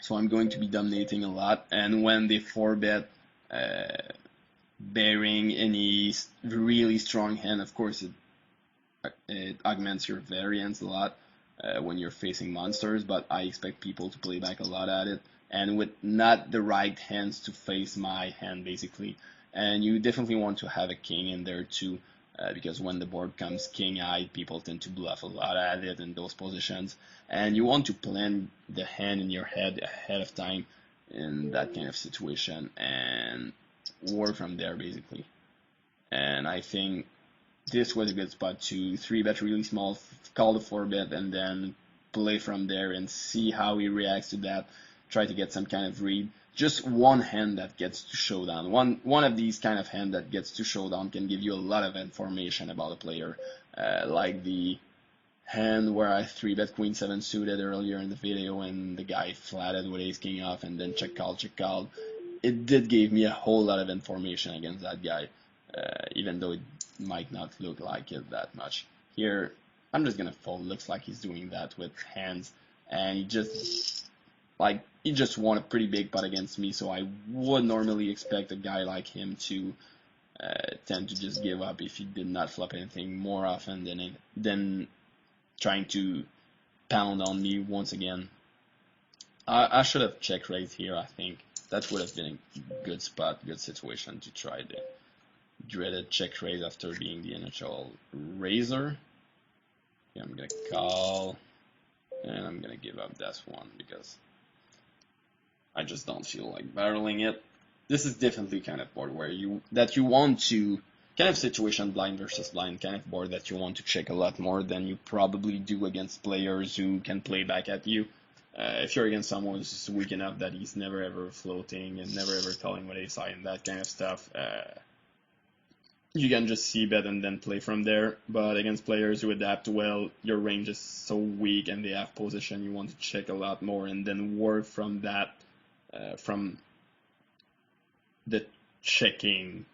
So I'm going to be dominating a lot, and when they 4-bet bearing any really strong hand, of course it augments your variance a lot when you're facing monsters, but I expect people to play back a lot at it, and with not the right hands to face my hand basically. And you definitely want to have a king in there too, because when the board comes king-eye, people tend to bluff a lot at it in those positions, and you want to plan the hand in your head ahead of time in that kind of situation and work from there basically. And I think this was a good spot to 3-bet really small, call the 4-bet, and then play from there and see how he reacts to that. Try to get some kind of read. Just one hand that gets to showdown. One of these kind of hand that gets to showdown can give you a lot of information about a player. Like the hand where I 3-bet Queen 7 suited earlier in the video, and the guy flatted with ace king off and then check call. It did give me a whole lot of information against that guy, even though it might not look like it that much. Here, I'm just gonna fold. Looks like he's doing that with hands, and he just won a pretty big pot against me, so I would normally expect a guy like him to tend to just give up if he did not flop anything more often than trying to pound on me once again. I should have check raised here, I think. That would have been a good spot, good situation to try the dreaded check raise after being the initial raiser. Okay, I'm gonna call, and I'm gonna give up this one because I just don't feel like barreling it. This is definitely kind of board where you want to, kind of situation blind versus blind kind of board that you want to check a lot more than you probably do against players who can play back at you. If you're against someone who's weak enough that he's never ever floating and never ever calling with ace high and that kind of stuff, you can just see bet and then play from there. But against players who adapt well, your range is so weak and they have position, you want to check a lot more and then work from that, from the checking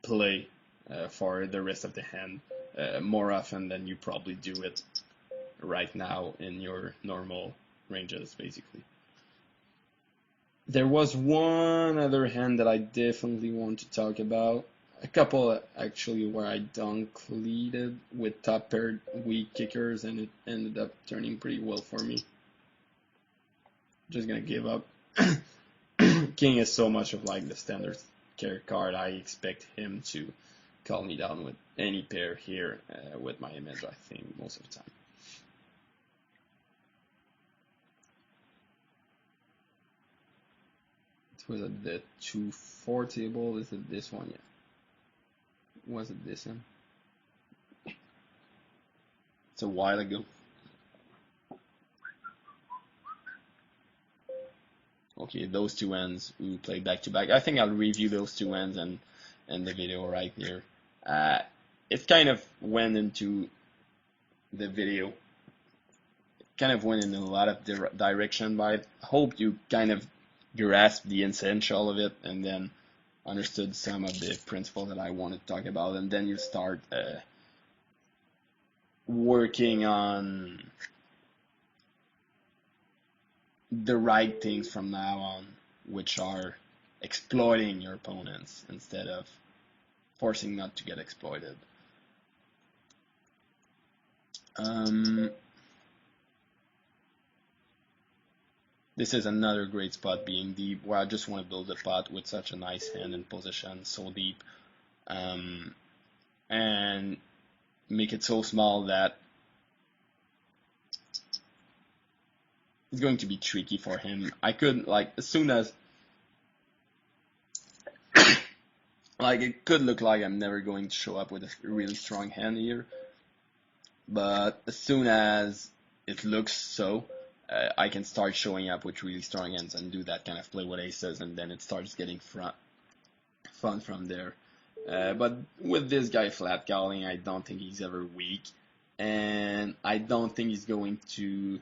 play for the rest of the hand more often than you probably do it right now in your normal ranges, basically. There was one other hand that I definitely want to talk about. A couple actually where I donkleaded with top paired weak kickers and it ended up turning pretty well for me. Just gonna give up. King is so much of like the standard care card. I expect him to call me down with any pair here with my image, I think, most of the time. Was it the 2-4 table? Is it this one? Yeah. Was it this one? It's a while ago. Okay, those two ends we play back to back. I think I'll review those two ends and the video right here. It kind of went into the video. It kind of went in a lot of direction, but I hope you kind of grasp the essential of it and then understood some of the principles that I want to talk about, and then you start working on the right things from now on, which are exploiting your opponents instead of forcing not to get exploited. This is another great spot, being deep, where I just want to build a pot with such a nice hand in position, so deep, and make it so small that it's going to be tricky for him. I could, like, as soon as, like, it could look like I'm never going to show up with a really strong hand here, but as soon as it looks so, I can start showing up with really strong hands and do that kind of play with aces, and then it starts getting fun from there. But with this guy flat calling, I don't think he's ever weak, and I don't think he's going to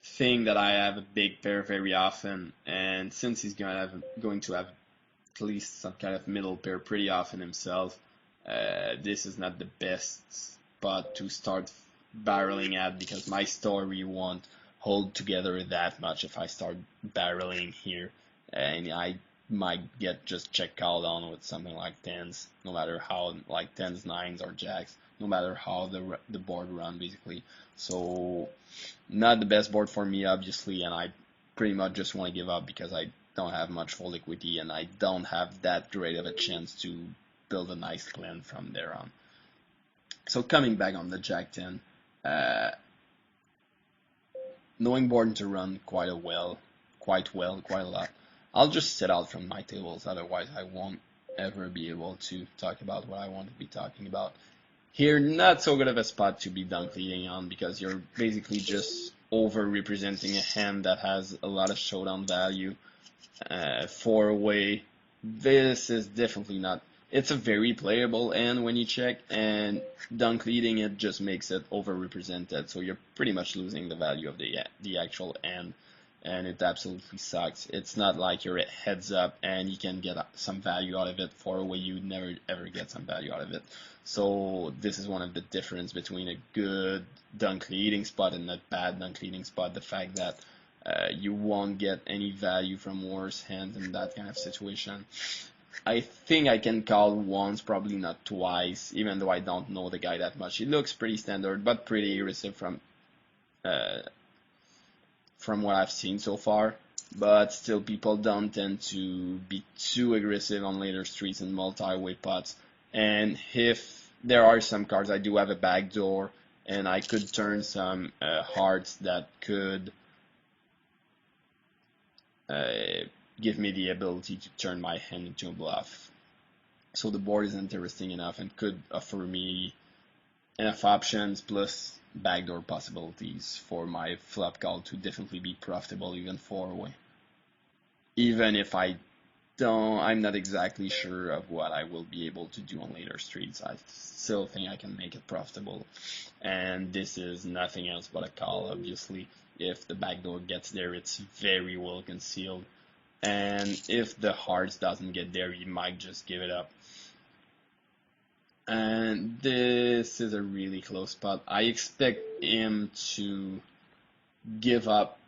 think that I have a big pair very often, and since he's going to have at least some kind of middle pair pretty often himself, this is not the best spot to start barreling at, because my story won't hold together that much if I start barreling here, and I might get just check called on with something like tens, no matter how, like tens, nines, or jacks, no matter how the board run, basically. So not the best board for me, obviously, and I pretty much just want to give up because I don't have much fold equity and I don't have that great of a chance to build a nice plan from there on. So coming back on the jack 10, knowing board to run quite a lot, I'll just sit out from my tables, otherwise I won't ever be able to talk about what I want to be talking about. Here, not so good of a spot to be dunk leading on, because you're basically just over-representing a hand that has a lot of showdown value. 4-way, this is definitely not, it's a very playable hand when you check, and dunk leading it just makes it over-represented, so you're pretty much losing the value of the actual hand, and it absolutely sucks. It's not like you're heads up and you can get some value out of it. 4-way, you never ever get some value out of it. So this is one of the difference between a good dunk leading spot and a bad dunk leading spot. The fact that you won't get any value from worse hands in that kind of situation. I think I can call once, probably not twice, even though I don't know the guy that much. He looks pretty standard, but pretty aggressive from what I've seen so far. But still, people don't tend to be too aggressive on later streets and multi-way pots. And if there are some cards, I do have a backdoor, and I could turn some hearts that could give me the ability to turn my hand into a bluff. So the board is interesting enough and could offer me enough options plus backdoor possibilities for my flop call to definitely be profitable, even 4-way. Even if I'm not exactly sure of what I will be able to do on later streets, I still think I can make it profitable. And this is nothing else but a call, obviously. If the backdoor gets there, it's very well concealed. and if the hearts doesn't get there, he might just give it up. And this is a really close spot. I expect him to give up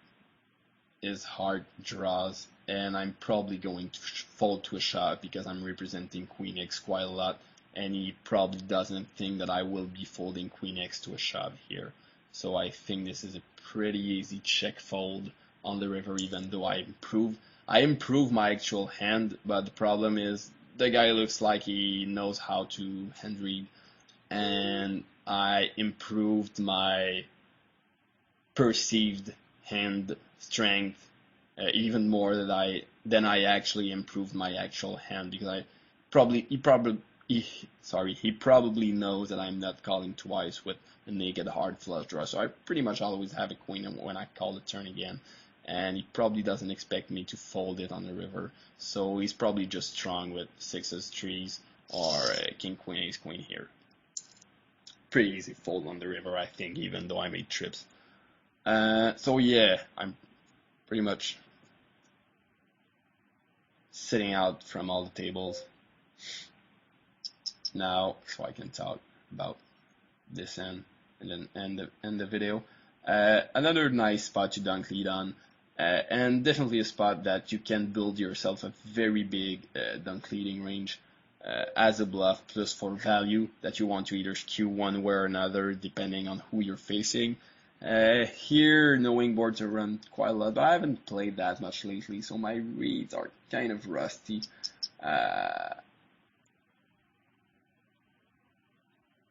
his heart draws, and I'm probably going to fold to a shove because I'm representing Queen X quite a lot, and he probably doesn't think that I will be folding Queen X to a shove here. So I think this is a pretty easy check fold on the river, even though I improve my actual hand, but the problem is the guy looks like he knows how to hand read, and I improved my perceived hand strength even more than I actually improved my actual hand, because he probably knows that I'm not calling twice with a naked hard flush draw, so I pretty much always have a queen when I call the turn again, and he probably doesn't expect me to fold it on the river, so he's probably just strong with sixes, threes, or king, queen, ace, queen here. Pretty easy fold on the river, I think, even though I made trips. So yeah, I'm pretty much sitting out from all the tables now, so I can talk about this end and then end the video. Another nice spot to dunk lead on, and definitely a spot that you can build yourself a very big dunk leading range as a bluff, plus for value that you want to either skew one way or another depending on who you're facing. Here, knowing boards are run quite a lot, but I haven't played that much lately, so my reads are kind of rusty.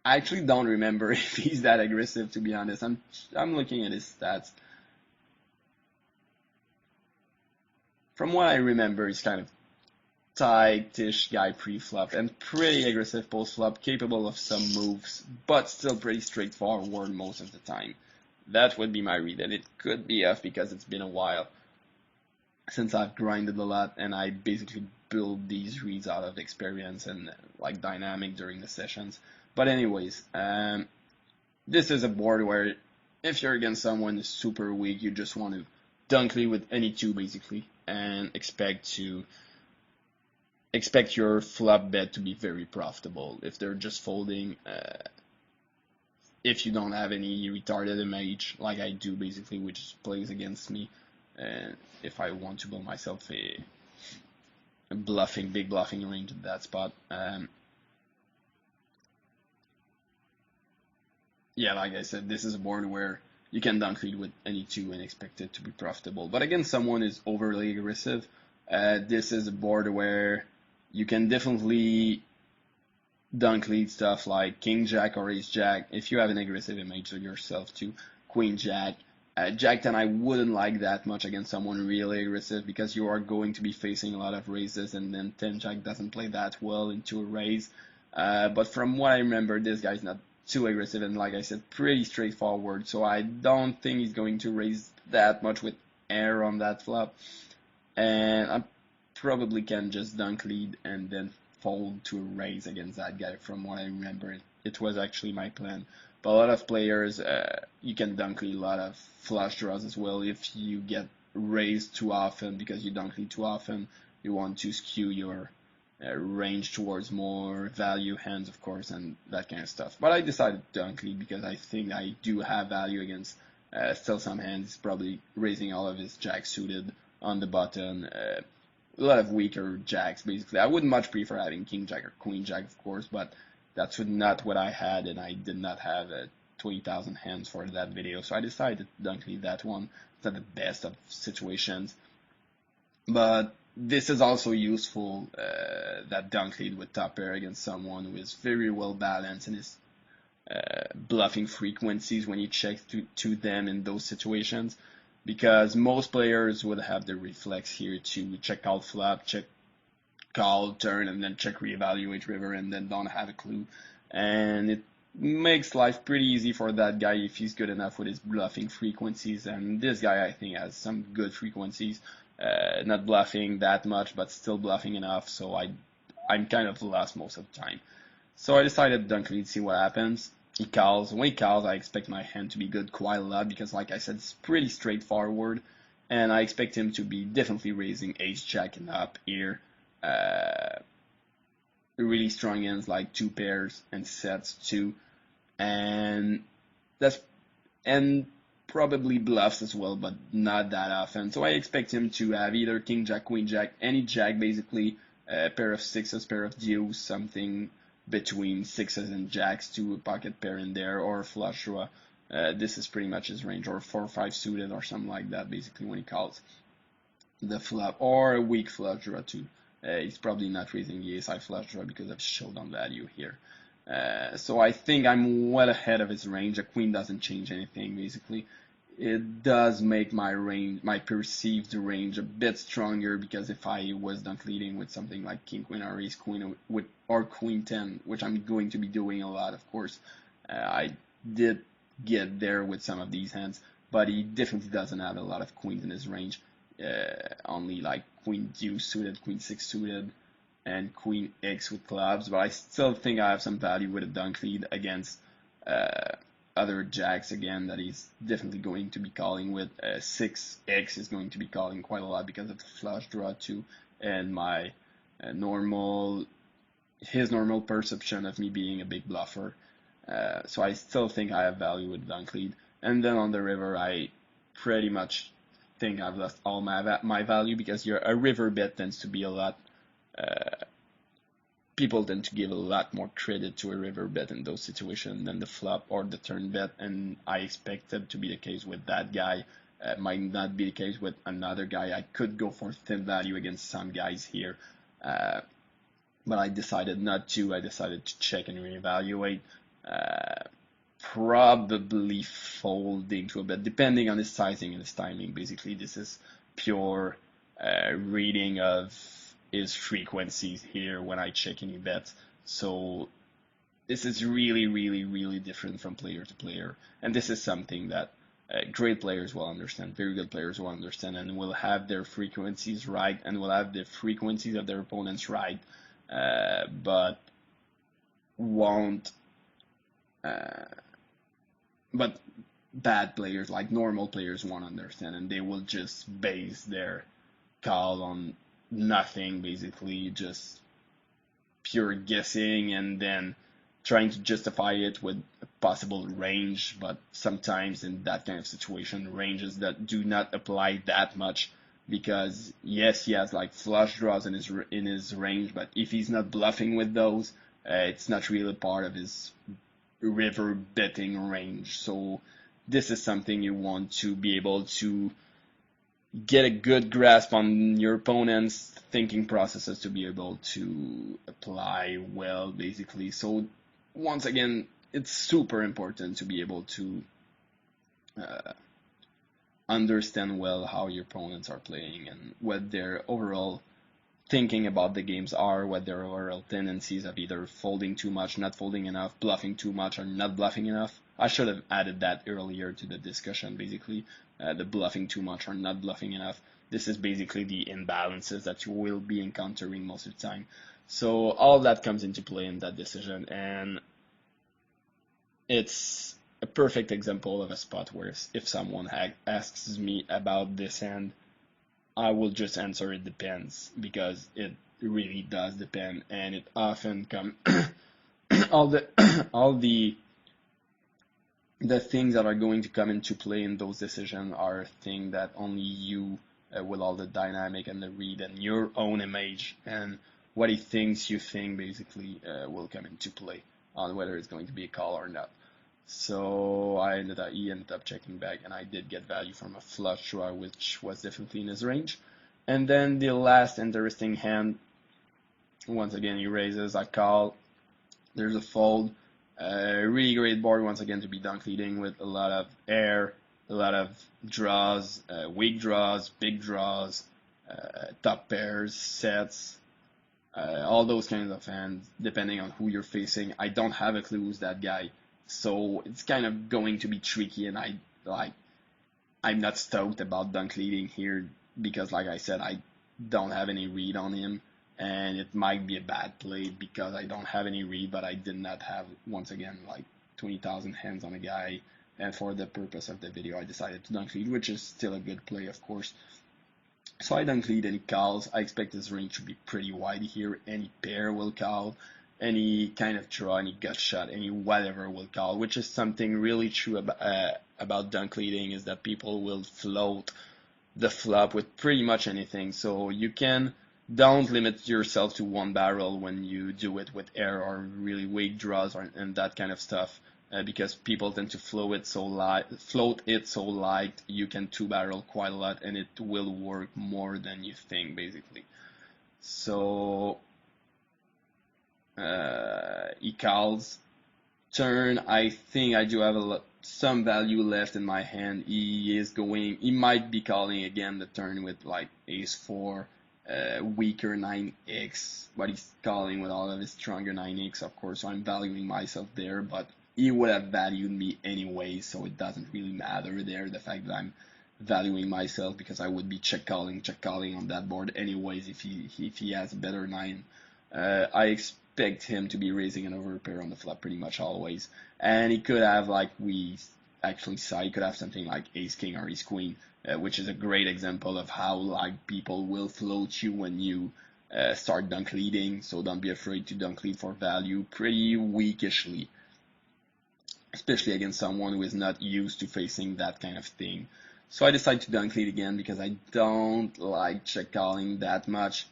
I actually don't remember if he's that aggressive, to be honest. I'm looking at his stats. From what I remember, he's kind of tight-ish guy pre-flop and pretty aggressive post-flop, capable of some moves, but still pretty straightforward most of the time. That would be my read, and it could be off because it's been a while since I've grinded a lot, and I basically build these reads out of experience and like dynamic during the sessions. But anyways, this is a board where if you're against someone who's super weak, you just want to dunk lead with any two basically, and expect your flop bet to be very profitable. If they're just folding, if you don't have any retarded image like I do basically, which plays against me, and if I want to build myself a big bluffing range at that spot. Yeah, like I said, this is a board where you can dunk lead with any two and expect it to be profitable. But against someone who's overly aggressive, this is a board where you can definitely dunk lead stuff like king jack or ace jack if you have an aggressive image of yourself too. Queen jack, jack 10 I wouldn't like that much against someone really aggressive because you are going to be facing a lot of raises, and then 10 jack doesn't play that well into a raise. But from what I remember, this guy's not too aggressive, and like I said, pretty straightforward, so I don't think he's going to raise that much with air on that flop, and I probably can just dunk lead and then fold to a raise against that guy. From what I remember, it was actually my plan. But a lot of players, you can dunk lead a lot of flush draws as well. If you get raised too often because you dunk lead too often, you want to skew your range towards more value hands, of course, and that kind of stuff. But I decided to dunk lead because I think I do have value against still some hands. Probably raising all of his jack suited on the button. A lot of weaker jacks, basically. I would much prefer having king jack or queen jack, of course, but that's not what I had, and I did not have 20,000 hands for that video, so I decided to dunk lead that one. It's not the best of situations, but this is also useful, that dunk lead with top pair against someone who is very well balanced in his bluffing frequencies when you check to them in those situations, because most players would have the reflex here to check call flop, check call turn, and then check reevaluate river, and then don't have a clue, and it makes life pretty easy for that guy if he's good enough with his bluffing frequencies, and this guy I think has some good frequencies. Not bluffing that much, but still bluffing enough, so I'm kind of lost most of the time. So I decided to dunk lead, see what happens. He calls. When he calls, I expect my hand to be good quite a lot, because like I said, it's pretty straightforward, and I expect him to be definitely raising ace-jack and up here. Really strong hands like 2 pairs and sets too, and that's and probably bluffs as well, but not that often. So I expect him to have either king jack, queen jack, any jack basically, a pair of sixes, pair of deuce, something between sixes and jacks, to a pocket pair in there, or flush draw. This is pretty much his range, or 4-5 suited or something like that, basically, when he calls the flop, or a weak flush draw too. He's probably not raising the ace-high flush draw because of showdown value here. So I think I'm well ahead of his range. A queen doesn't change anything, basically. It does make my range, my perceived range, a bit stronger, because if I was not leading with something like king queen or ace queen or queen 10, which I'm going to be doing a lot, of course, I did get there with some of these hands, but he definitely doesn't have a lot of queens in his range. Only like queen deuce suited, queen 6 suited, and queen x with clubs, but I still think I have some value with a dunk lead against other jacks again that he's definitely going to be calling with. 6x is going to be calling quite a lot because of the flush draw too, and my his normal perception of me being a big bluffer. So I still think I have value with dunk lead. And then on the river, I pretty much think I've lost all my value, because a river bet tends to be a lot. People tend to give a lot more credit to a river bet in those situations than the flop or the turn bet, and I expect it to be the case with that guy. Might not be the case with another guy. I could go for thin value against some guys here, but I decided not to. I decided to check and reevaluate. Probably folding to a bet, depending on his sizing and his timing. Basically, this is pure reading of his frequencies here when I check any bets. So this is really, really, really different from player to player, and this is something that great players will understand, very good players will understand, and will have their frequencies right, and will have the frequencies of their opponents right, but won't. But bad players, like normal players, won't understand, and they will just base their call on nothing, basically just pure guessing, and then trying to justify it with a possible range. But sometimes in that kind of situation, ranges that do not apply that much, because yes, he has like flush draws in his range, but if he's not bluffing with those, it's not really part of his river betting range. So this is something you want to be able to get a good grasp on your opponent's thinking processes to be able to apply well, basically. So once again, it's super important to be able to understand well how your opponents are playing and what their overall thinking about the games are, what their overall tendencies of either folding too much, not folding enough, bluffing too much, or not bluffing enough. I should have added that earlier to the discussion, basically, the bluffing too much or not bluffing enough. This is basically the imbalances that you will be encountering most of the time. So all that comes into play in that decision, and it's a perfect example of a spot where if someone asks me about this hand, I will just answer it depends, because it really does depend, and it often come all the things that are going to come into play in those decisions are things that only you, with all the dynamic and the read and your own image and what he thinks you think, basically will come into play on whether it's going to be a call or not. So he ended up checking back, and I did get value from a flush draw, which was definitely in his range. And then the last interesting hand, once again he raises, I call, there's a fold. Really great board once again to be dunk leading with a lot of air, a lot of draws, weak draws, big draws, top pairs, sets, all those kinds of hands, depending on who you're facing. I don't have a clue who's that guy, so it's kind of going to be tricky, and I'm not stoked about dunk leading here, because like I said, I don't have any read on him, and it might be a bad play because I don't have any read, but I did not have, once again, like 20,000 hands on a guy and for the purpose of the video, I decided to dunk lead, which is still a good play, of course. So I dunk lead and he calls. I expect his range to be pretty wide here. Any pair will call. Any kind of draw, any gut shot, any whatever will call, which is something really true about dunk leading, is that people will float the flop with pretty much anything. So you don't limit yourself to one barrel when you do it with air or really weak draws and that kind of stuff, because people tend to float it so light you can two barrel quite a lot and it will work more than you think, basically. So he calls. Turn, I think I do have some value left in my hand. He might be calling again the turn with like ace 4, weaker 9x, but he's calling with all of his stronger 9x, of course, so I'm valuing myself there, but he would have valued me anyway, so it doesn't really matter there, the fact that I'm valuing myself, because I would be check calling on that board anyways if he has a better 9. I expect him to be raising an overpair on the flop pretty much always, and he could have, like we actually saw, he could have something like ace king or ace queen, which is a great example of how like people will float you when you start dunk leading. So don't be afraid to dunk lead for value pretty weakishly, especially against someone who is not used to facing that kind of thing. So I decided to dunk lead again because I don't like check calling that much,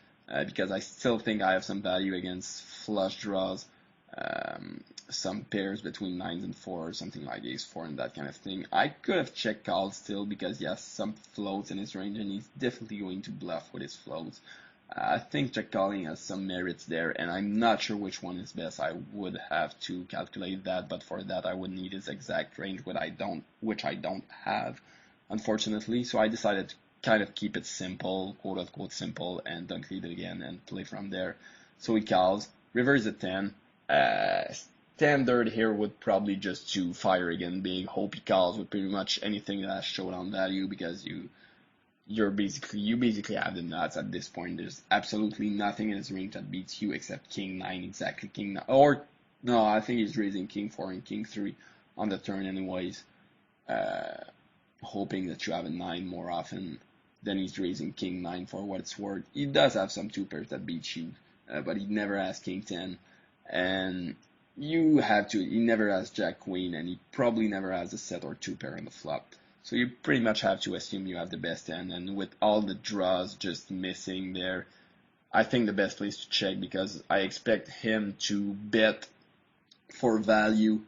because I still think I have some value against flush draws, some pairs between 9s and 4s, something like ace 4 and that kind of thing. I could have check called still because he has some floats in his range and he's definitely going to bluff with his floats. I think check calling has some merits there, and I'm not sure which one is best. I would have to calculate that, but for that I would need his exact range, which I don't have, unfortunately. So I decided to kind of keep it simple, quote unquote simple, and dunk lead again and play from there. So he calls, river is a 10. Standard here would probably just to fire again big, hope he calls with pretty much anything that has showdown value, because you basically have the nuts at this point. There's absolutely nothing in his range that beats you except king 9, exactly king 9, or no, I think he's raising king 4 and king 3 on the turn anyways, hoping that you have a 9 more often. Then he's raising king 9 for what it's worth. He does have some two pairs that beat you, but he never has king 10, and he never has jack queen, and he probably never has a set or two pair on the flop. So you pretty much have to assume you have the best hand, and with all the draws just missing there, I think the best place to check, because I expect him to bet for value,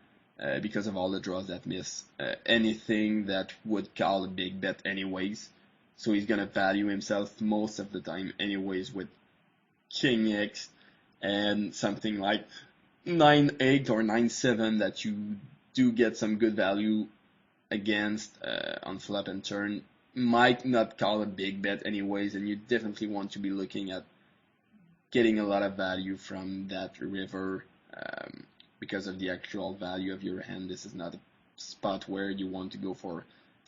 because of all the draws that miss, anything that would call a big bet anyways. So he's gonna value himself most of the time anyways with king x and something like 9-8 or 9-7 that you do get some good value against on flop and turn. Might not call a big bet anyways, and you definitely want to be looking at getting a lot of value from that river, because of the actual value of your hand. This is not a spot where you want to go for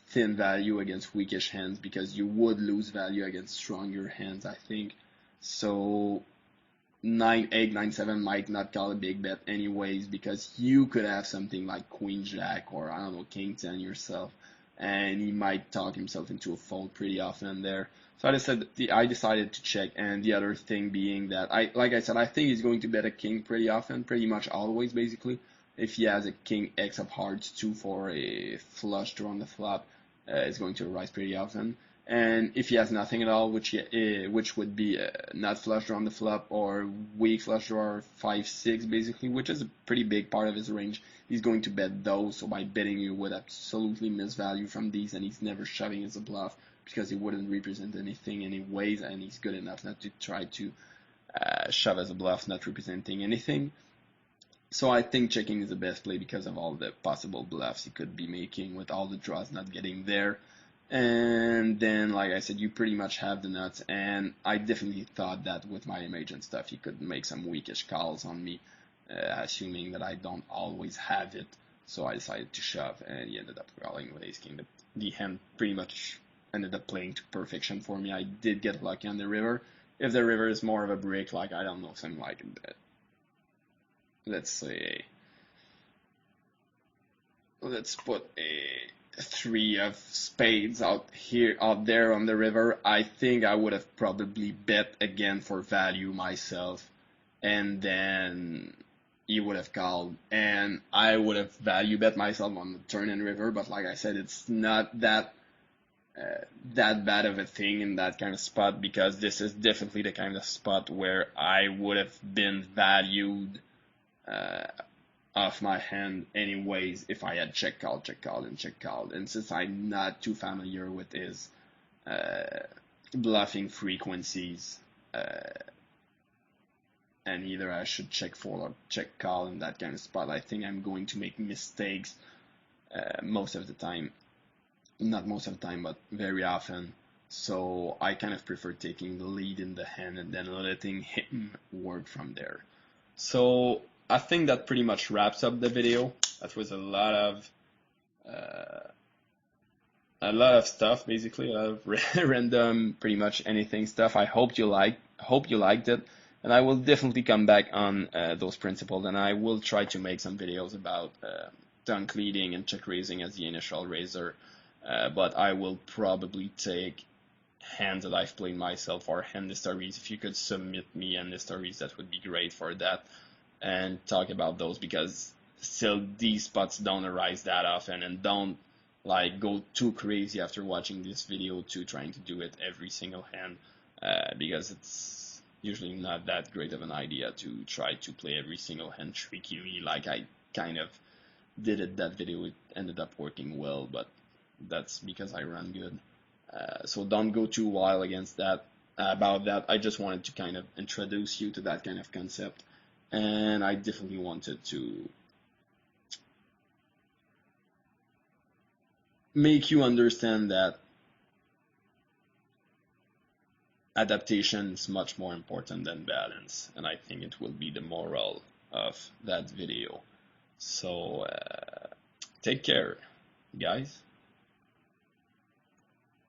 thin value against weakish hands, because you would lose value against stronger hands, I think. So 9-8, 9-7 might not call a big bet anyways, because you could have something like queen jack or I don't know, king 10 yourself, and he might talk himself into a fold pretty often there. So I decided to check, and the other thing being that like I said, I think he's going to bet a king pretty often, pretty much always basically. If he has a king x of hearts 2 for a flush draw on the flop, it's going to rise pretty often. And if he has nothing at all, which would be not flush draw on the flop or weak flush draw or 5-6 basically, which is a pretty big part of his range, he's going to bet those. So by betting, you would absolutely miss value from these, and he's never shoving as a bluff because he wouldn't represent anything anyways, and he's good enough not to try to shove as a bluff, not representing anything. So I think checking is the best play because of all the possible bluffs he could be making with all the draws not getting there. And then, like I said, you pretty much have the nuts, and I definitely thought that with my image and stuff, he could make some weakish calls on me, assuming that I don't always have it. So I decided to shove, and he ended up calling with ace king. The hand pretty much ended up playing to perfection for me. I did get lucky on the river. If the river is more of a break, like, I don't know, something like, let's say, let's put a 3 of spades out there on the river, I think I would have probably bet again for value myself, and then he would have called, and I would have value bet myself on the turn and river. But like I said, it's not that bad of a thing in that kind of spot, because this is definitely the kind of spot where I would have been valued off my hand anyways if I had check call, and check call. And since I'm not too familiar with his bluffing frequencies, and either I should check fold or check call in that kind of spot, I think I'm going to make mistakes most of the time. Not most of the time, but very often. So I kind of prefer taking the lead in the hand and then letting him work from there. So I think that pretty much wraps up the video. That was a lot of stuff, basically, a lot of random, pretty much anything stuff. I hope you liked it, and I will definitely come back on those principles, and I will try to make some videos about dunk leading and check raising as the initial raiser. But I will probably take hands that I've played myself or hand histories. If you could submit me hand histories, that would be great for that, and talk about those, because still these spots don't arise that often, and don't like go too crazy after watching this video to trying to do it every single hand, because it's usually not that great of an idea to try to play every single hand trickily like I kind of did it that video. It ended up working well, but that's because I run good. So don't go too wild against that. About that, I just wanted to kind of introduce you to that kind of concept, and I definitely wanted to make you understand that adaptation is much more important than balance, and I think it will be the moral of that video. So take care, guys.